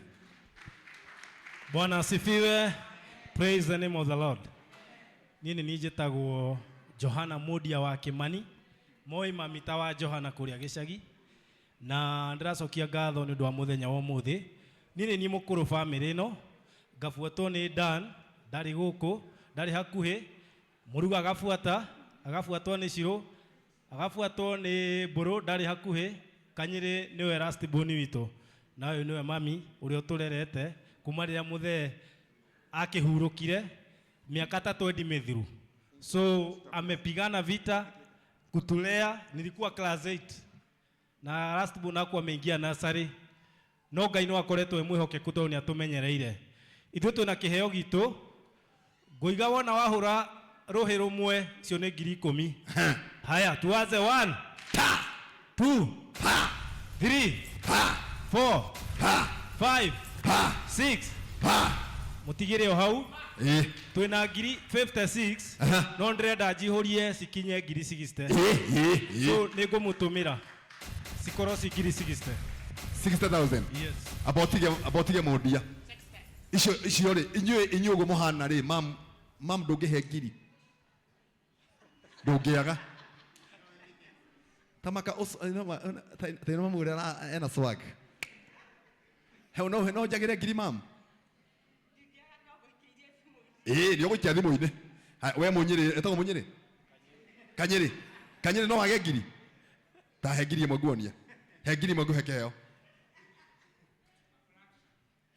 Bwana asifiwe. Praise the name of the Lord. Nini nijetaguo Johana Mudia wa Kimani. Moi mamita wa Johana kuria gicagi. Na ndiracokia ngatho ni undu wa muthenya wa muthi. Nini ni mukuru family no. Gafuatwo ni Dan, ndari guku, ndari hakuhi. Muruga agafuatwo ni Shiro, agafuatwo ni Buru, ndari hakuhi. Kanyiri niwe last born witu. Na uyu niwe mami uria turerete kuma riria muthe akihurukire miaka 3 endi mithiru. So amepigana vita kutulea. Nilikuwa class 8 na last born akwa ameingia nursery. No Ngai no akoretwo mwihokeku tondu ni atumenyereire. Ithuĩ twĩna kĩheo gitũ ngũiga wona wahũra rũhĩ rũmwe cio nĩ 10,000. Haya tuanze 1 2 3 4 5 6 mutigire o hau twĩna 56 no ndĩrenda njihũrie cikinye 60. So nĩngũmũtũmĩra cikorwo ci 60. 60,000. Yes. Abotige mũndia. Icio ri inyuĩ ũguo mũhana ri mam ndũngĩhe ngiri. Ndũngĩaga. Tamaka tena mamũrera ena swag. Heo no njagĩre ngiri mam. Nĩ ũgũikia thimũ-inĩ. We Mũnyĩrĩ, etagwo Mũnyĩrĩ? Kanyĩrĩ no wage ngiri. Ta he ngiri ĩmwe nguonia. He ngiri ĩmwe ngũhe kĩheo.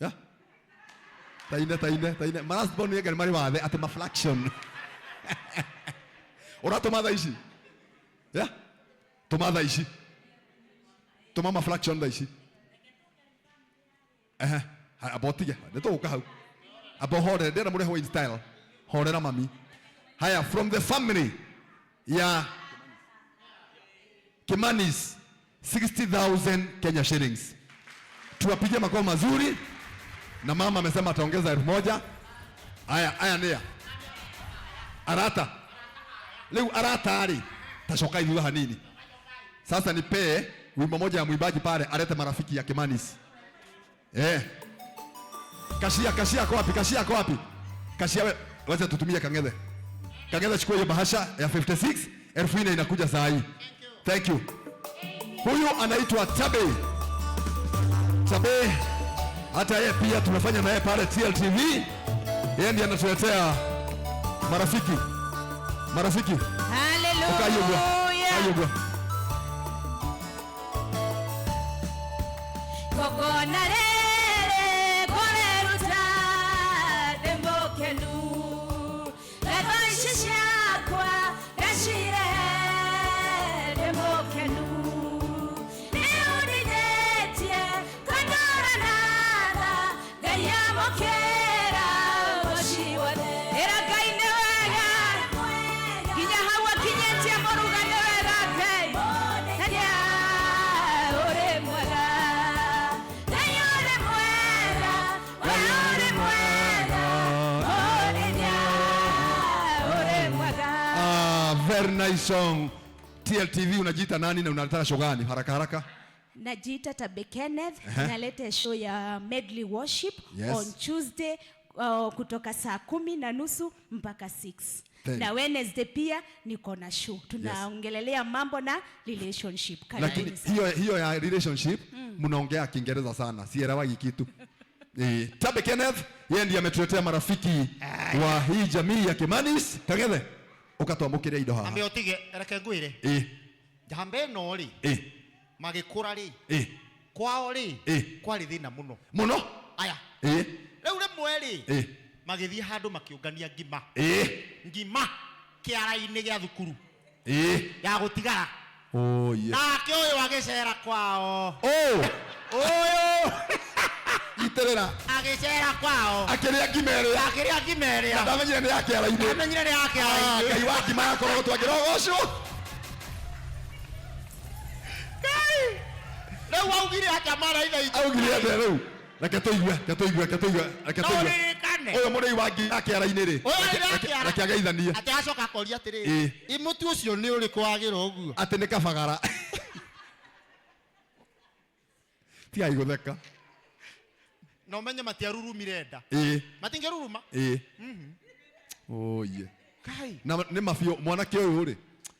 Ya? Taine. Maras bonu yega mari wathe ati maflaction. Ora tomada ici. Ya? Tomada ici. Toma maflaction da ici. Abotige. Neto uka hau. Abo hore ndera muri ho in style. Hore na mami. Haya from the family ya Kimanis 60,000 Kenya shillings. Tuwapige makofi mazuri. Na mama amesema ataongeza 1,000. Aya nia. Arata. Leo arata ali. Tashoka hivi hanini. Sasa nipe wimbo moja ya mwimbaji pale alete marafiki ya Kimanis. Kashia kwa wapi? Kashia wewe tutumie Kang'ethe. Kang'ethe chukua hiyo bahasha ya 56, 4,000 inakuja saa hii. Thank you. Huyu anaitwa Tabe. Hata yeye pia tunafanya naye pale TLTV. Yeye ndiye anatuletea marafiki. Hallelujah. Very nice song. TLTV unajiita nani na unataka show gani? Haraka haraka. Najiita Tabe Kenneth, naleta show ya medley worship on Tuesday kutoka saa 10:30 mpaka 6. Na Wednesday pia niko na show. Tunaongelelea mambo na relationship. Lakini hiyo ya relationship mnaongea Kiingereza sana. Sielewagi kitu. Tabe Kenneth yeye ndiye ametuletea marafiki wa hii jamii ya Kimanis. Kagethe ukatwamukire indo haha. Ambeotige reke ngwire. Jambe no ri. Magikura ri. Kwao ri. Kwari thina muno. Muno? Aya. Riu rimwe ri. Magithie handu makiungania ngima. Ngima kiara-ini gia thukuru. Ya gutigara. Oh yeah. Nake uyu agicera kwao. Uyu iterera agicera kwao. Akiria ngimere. Akiria ngimere. Ndamenyire ni yake ara-ini. Ndamenyire ni yake ara-ini. Kai wa ngima yakoro twagira ucio. Kai. Riu augire ata mara itha itu. Augire ata riu. Reke tuigue. Oyo muri wa ngi yake ara-ini ri. Reke ageithanie. Ati acoka koria atiri. Imutu ucio ni uri kwagira uguo. Ati ni kabagara. Ti ai gutheka. No menye matiarurumire nda. Matingeruruma. Oh yeah. Kai. Na ni mafio mwanake uyu ri.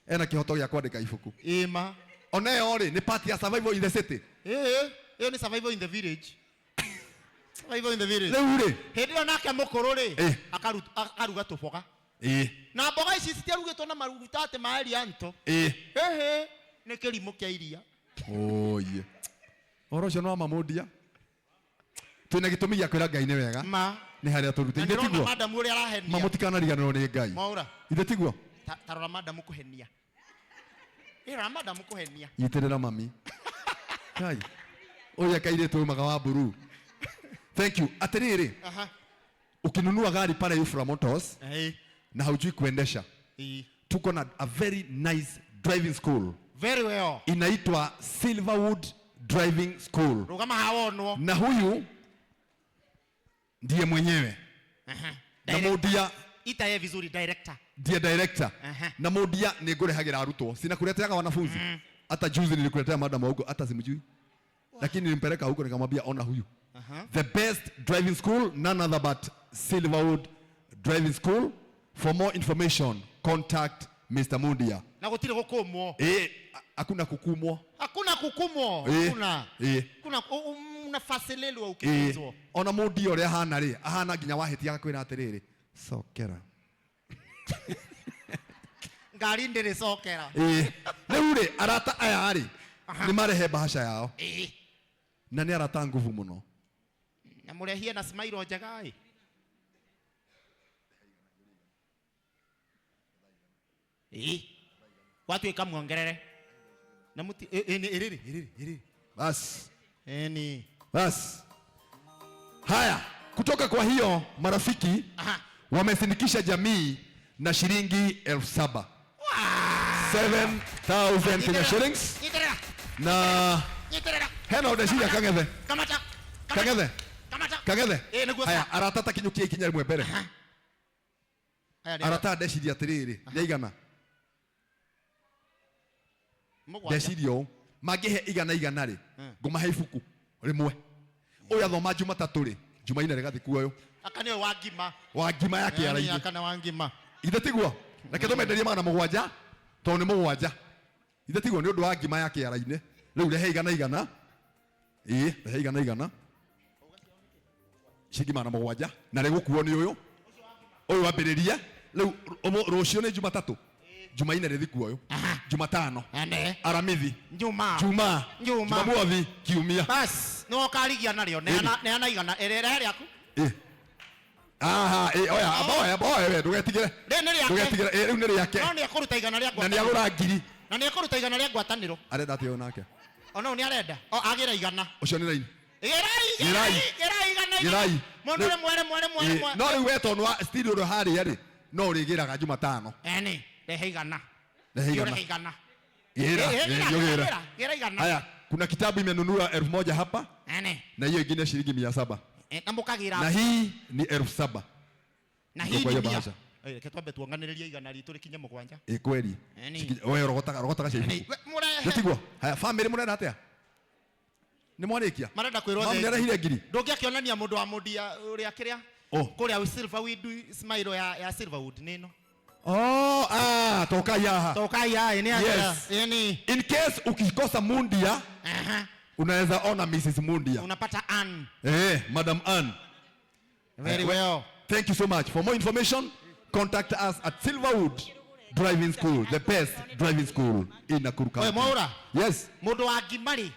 Ena kihoto gya kwandika ibuku. Ma. Oneyo ri ni party ya survival in the city. Iyo ni survival in the village. Survival in the village. Riu ri. Hindi yo nake mukuru ri. Akaruga tuboga. Na mboga ici citiarugitwo na maruguta ate ma Elianto. Ni kirimu kia iria. Oh yeah. Orocio no mamundia. Twina gitumi gya kwira Ngai ni wega. Ni haria turute. Ithe tiguo. Madam uri arahenia. Mamutikana riganirwo ni Ngai. Maura. Ithe tiguo. Tarora madam kuhenia. Ira madam kuhenia. Yitirira mami. Kai. Oya kaire tu magawa buru. Thank you. Atiriri. Ukinunua gari pale Yufra Motors. Na haujui kuendesha. Tuko na a very nice driving school. Very well. Inaitwa Silverwood Driving School. Rugama haonwo. Na huyu ndiye mwenyewe. Na modia itaye vizuri director. Ndiye director. Na modia ni ngurehagira arutwo. Sina kuleteaga wanafunzi. Hata juzi nilikuletea madam huko hata simjui. Lakini nilimpeleka huko nikamwambia ona huyu. The best driving school, none other but Silverwood Driving School. For more information, contact Mr. Mundia. Na gutire gukumwo. Hakuna kukumwo. Hakuna kukumwo. Hakuna. Kuna unafasilelwa ukizwa. Ona Mundia ore hana ri, ahana nginya wahetia gakwira atiriri. Sokera. Ngari ndire sokera. Riu ri arata aya ri. Ni marehe bahasha yao. Na ni arata nguvu muno. Na murehie na smile njega ĩ. Watu ikamuongerere. Na muti iriri. Bas. Eni. Bas. Haya, kutoka kwa hiyo marafiki wamesindikisha jamii na shilingi 7,000. 7,000 Kenya shillings. Na hena udeshiya Kagethe. Kamata. Kagethe. Haya, aratata kinyukia ikinya rimwe mbere. Arata ndeciria atiriri, nĩaigana. Ndeciria ũũ, mangĩhe igana rĩ, ngũmahe ibuku rĩmwe. Ũyũ athoma Jumatatu rĩ, Jumaine rĩgathiĩ kuoyo. Aka nĩwe wa ngima. Wa ngima ya kĩara-inĩ. Aka nĩ wa ngima. Ithe tiguo, reke tũmenderie 700 tondũ nĩ 7. Ithe tiguo nĩ ũndũ wa ngima ya kĩara-inĩ. Rĩu rehe igana. Rehe igana. Shilingi 700 na rĩgũkuo nĩ ũyũ. Ũyũ wambĩrĩrie. Rĩu rũciũ nĩ Jumatatu. Jumaine rĩthi kuoyo. Jumatano. Aramithi. Jumamothi. Kiumia. Bas, no karigia narĩo. Neana igana. Ĩrĩrehe rĩaku. Oya, we ndũgetigĩre. Ndũgetigĩre. Rĩu nĩ rĩake. No nĩekũruta igana rĩa ngwatanĩro. Na nĩagũra ngiri. Na nĩekũruta igana rĩa ngwatanĩro. Arenda atĩa nake? Ona nĩ arenda. Agĩra igana. Ũcio nĩ raini. Gerai. Mũndũ rĩmwe. No rĩu we tondũ wa studio ũrĩa harĩa rĩ, no ũrĩgĩraga Jumatano. Rehe igana. Rehe igana. Gera igana. Haya, kuna kitabu imenunua 1,000 hapa. Na hiyo ingine shilingi 700. Na mukagira. Na hii ni 7,000. Na hii ni 100. Reke twambe tuonganĩrĩrie igana ritũ rĩkinye mũgwanja. Kweli. Wewe rogotaga ciĩ. Gĩtiguo. Haya family mũrenda atĩa? Nĩ mwarĩkia? Marenda kwĩrwo Mami nĩarehire ngiri. Ndũngĩakĩonania mũndũ wa mũndia ũrĩa kĩrĩa. Kũrĩa Silverwood smile ya Silverwood nĩno. Tokai haha. Tokai haha ni hapa. In case ukikosa mundia, unaweza ona Mrs. Mundia. Unapata Ann. Madam Ann. Very well. Thank you so much. For more information, contact us at Silverwood Driving School, the best driving school in Nakuru County. Mwaura. Yes. Mũndũ wa ngimari.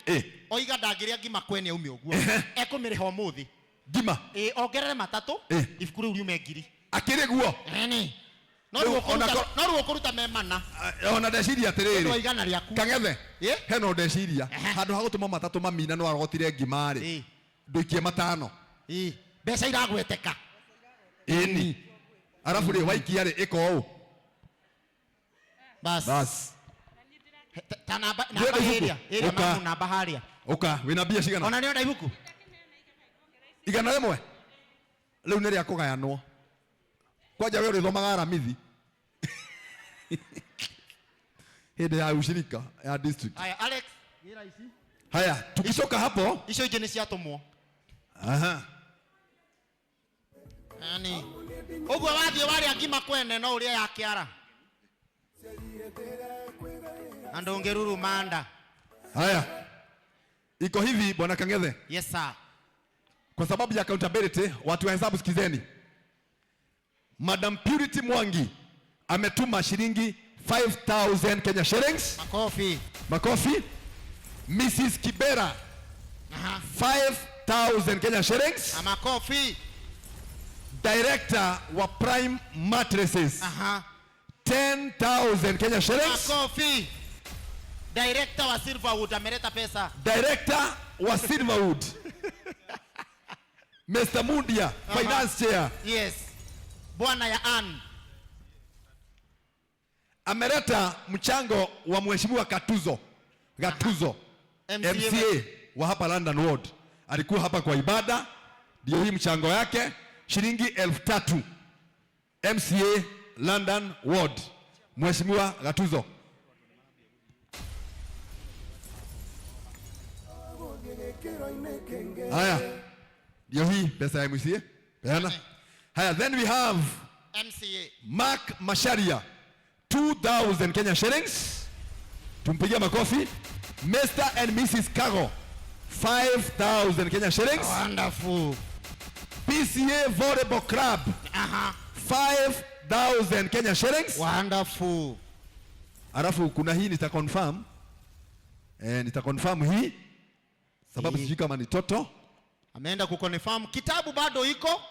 Oiga ndangĩrĩa ngima kwene ume ũguo. Ekũmĩrĩha ũmũthĩ. Ngima. Ongerere matatũ. Ibuku rĩu riume ngiri. Akĩrĩ guo. No ruo kũruta memana. Ona ndeciria atĩrĩrĩ. Nĩ igana rĩaku. Kang'ethe. Heno ndeciria. Handũ ha gũtũma matatũ mamina no arogotire ngima rĩ. Ndũikie matano. Mbeca iragweteka. Ĩni. Arabu rĩ waikia rĩ ĩko ũũ. Bas. Ta namba area mamu namba haria. Oka, wĩna mbia cigana? Ona nĩ onda ibuku. Igana rĩmwe. Rĩu nĩ rĩa kũgayanwo. Kwanja wewe ũrĩthomaga Aramithi. Hĩndĩ ya ushirika ya district. Haya Alex, gira ici. Haya, tukishoka hapo. Icio ingĩ nĩ ciatũmwo. Ũguo wathiĩ warĩa ngima kwene no ũrĩa ya kĩara. Ando ungeruru manda. Haya. Iko hivi bwana Kang'ethe. Yes sir. Kwa sababu ya accountability, watu wa hesabu sikizeni. Madam Purity Mwangi ametuma shilingi 5,000 Kenya shillings. Makofi. Mrs. Kibera 5,000 Kenya shillings. Makofi. Director wa Prime Mattresses 10,000 Kenya shillings. Makofi. Director wa Silverwood ameleta pesa. Director wa Silverwood Mr. Mundia, finance chair. Yes. Bwana ya Ann ameleta mchango wa mheshimiwa Gatuzo MCA wa hapa London Ward. Alikuwa hapa kwa ibada, ndio hii mchango yake shilingi 3,000. MCA London Ward, mheshimiwa Gatuzo. Haya, ndio hii pesa ya MCA. Peana. Haya, then we have MCA Mark Masharia 2,000 Kenya shillings. Tumpigia makofi. Mr. and Mrs. Kago 5,000 Kenya shillings. Wonderful. PCA Volleyball Club 5,000 Kenya shillings. Wonderful. Alafu kuna hii nita confirm hii sababu sijui kama ni toto. Ameenda kuconfirm. Kitabu bado iko.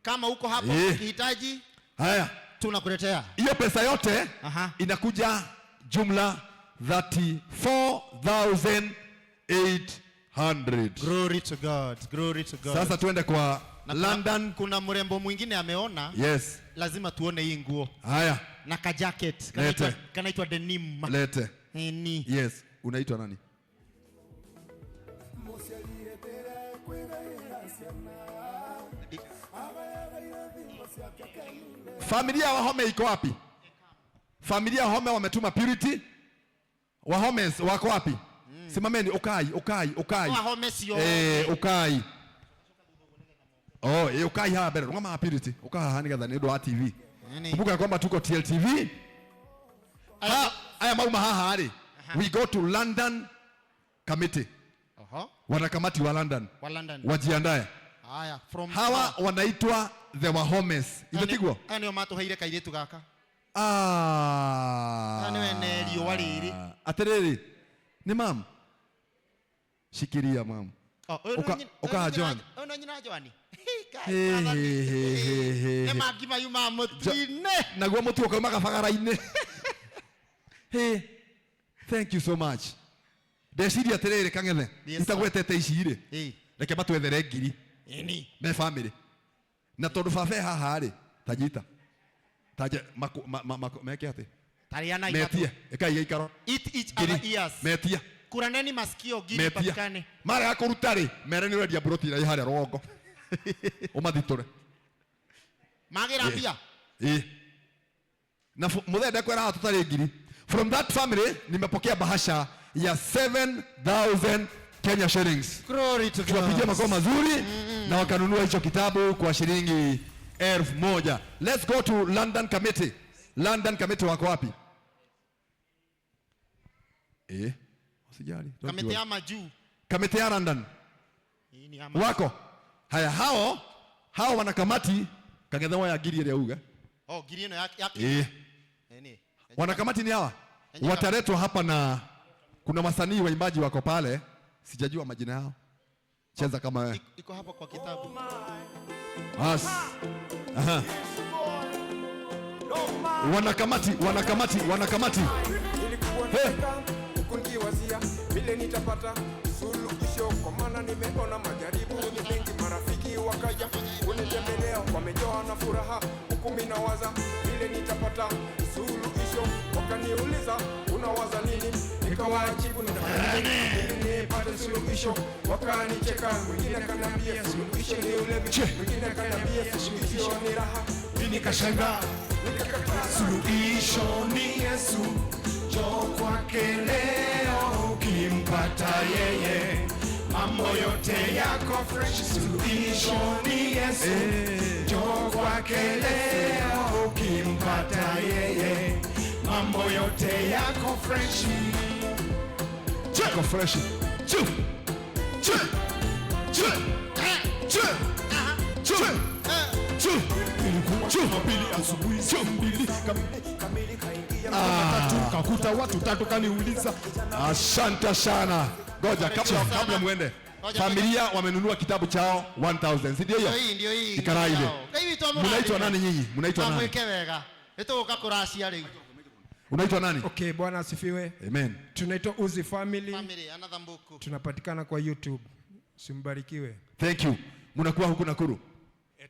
Kama uko hapo ukihitaji. Haya, tunakuletea. Hiyo pesa yote inakuja jumla 34,800. Glory to God. Glory to God. Sasa tuende kwa London. Kuna mrembo mwingine ameona. Yes. Lazima tuone hii nguo. Haya. Na ka jacket. Kanaitwa denim. Lete. Yes. Unaitwa nani? Familia wa Wahome iko wapi? Familia ya Wahome wametuma Purity. Wahomes wako wapi? Simameni, ukai. Wahome sio. Ukai. Ukai hapa bere. Ngoma Purity. Ukai hani gadha ni wa TV. Kumbuka kwamba tuko TLTV. Haya mauma haha. We go to London committee. Wanakamati wa London. Wajiandae. Haya, hawa wanaitwa the Wahomes. Imetigwa? Ndio mato haire kairetu gaka. Ane rio wariri. Atereri. Ni mam. Shikiria mam. Oka John. Ona nyina John. He. Magima yuma mutine. Nagwa mutu kwa magafagara-ine. Hey. Thank you so much. Ndeciria atereri Kang'ethe. Itagwetete iciri. Reke batwethere ngiri. Me family. Na tondu babe haha ri tajita. Taje meke ate. Tariana metia. Ekai ikaro. Eat each other ears. Metia. Kuraneni masikio ngiri patikane. Mara ya kuruta ri. Mere ni wendia broti ira ihare rogo. Umathitore. Magira mbia. Na muthende kwera tutari ngiri. From that family nimepokea bahasha ya 7,000 Kenya shillings. Glory to God. Tuwapigie makofi mazuri na wakanunua hicho kitabu kwa shilingi 1,000. Let's go to London Committee. London Committee wako wapi? Usijali. Committee ama juu. Committee ya London. Wako. Haya hao wana kamati kagethawa ya ngiri ile uga. Oh, ngiri ino yake. Wana kamati ni hawa. Wataletwa hapa na kuna wasanii waimbaji wako pale. Sijajua majina yao. Cheza kama wewe. Iko hapa kwa kitabu. As. Aha. Wanakamati. Ukuniwazia vile nitapata suluhisho, kwa maana nimeona majaribu ni mengi, marafiki wakaja kunitembelea wamejawa na furaha, huku mimi nawaza vile nitapata suluhisho. Wakaniuliza unawaza nini, nikawajibu nitafanya nini nipate suluhisho. Wakanicheka, mwingine akaniambia suluhisho ni ulevi, mwingine akaniambia suluhisho ni raha. Nikashangaa, nikakataa. Suluhisho ni Yesu, njoo kwake leo, ukimpata yeye mambo yote yako fresh. Suluhisho ni Yesu, njoo kwake leo, ukimpata yeye mambo yote yako fresh. Yako fresh. Asubuhi saa 2 kamili kaingia kakuta watu 3 kaniuliza. Asante sana. Ngoja kabla muende. Familia wamenunua kitabu chao 1,000. Si ndio hiyo? Ndio hii. Ikaraile. Mnaitwa nani nyinyi? Mnaitwa nani? Mweke wega. Etoka kuracia leo. Unaitwa nani? Okay, Bwana asifiwe. Amen. Tunaitwa Uzi Family. Family another mbuku. Tunapatikana kwa YouTube. Simbarikiwe. Thank you. Mnakuwa huku Nakuru?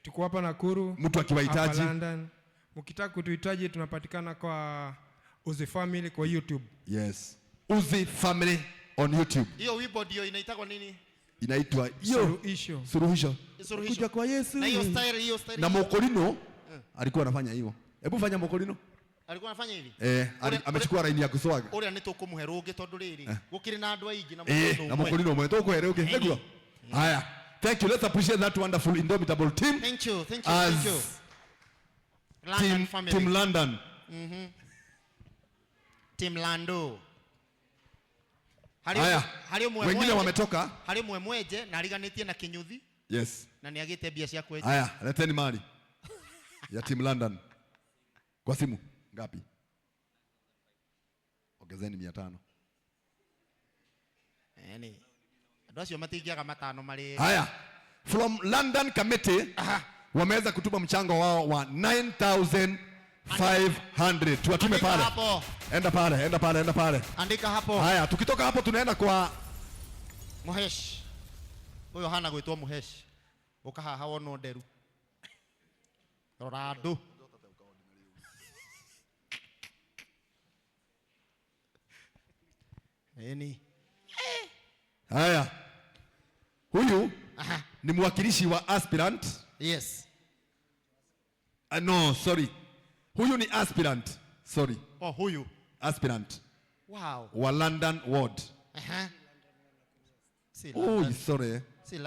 Tuko hapa Nakuru. Mtu akiwahitaji London. Mkitaka kutuhitaji tunapatikana kwa Uzi Family kwa YouTube. Yes. Uzi Family on YouTube. Hiyo wimbo ndio inaitwa nini? Inaitwa Suluhisho. Kuja kwa Yesu. Na hiyo style. Na Mokolino alikuwa anafanya hivyo. Hebu fanya Mokolino. Alikuwa anafanya hivi? Amechukua line ya kuswaga. Ule nitokumuhe rungi tondu riri. Gukiri na andu aingi na Mokolino. Na Mokolino mwe tokuhe rungi. Niguo. Haya. Thank you. Let's appreciate that wonderful indomitable team. Thank you. London family. Team London. Team Lando. Haya. Wengine wametoka. Hari mweje na ariganitie na kinyuthi. Yes. Na niagite bia cia kweje. Haya, leteni mali. Ya Team London. Kwa simu ngapi? Ongezeni 500. Acio matingiaga matano mari. Haya. From London Committee wameweza kutuma mchango wao wa 9,500. Tuwatume pale. Enda pale. Andika hapo. Haya, tukitoka hapo tunaenda kwa Muhesh. Huyo hana gwitwa Muhesh. Ukahaha wono nderu. Rorado. Haya. Huyu ni mwakilishi wa aspirant. Yes. No, sorry. Huyu ni aspirant. Sorry. Oh, huyu. Aspirant. Wow. Wa London Ward. Si Oh, sorry. Si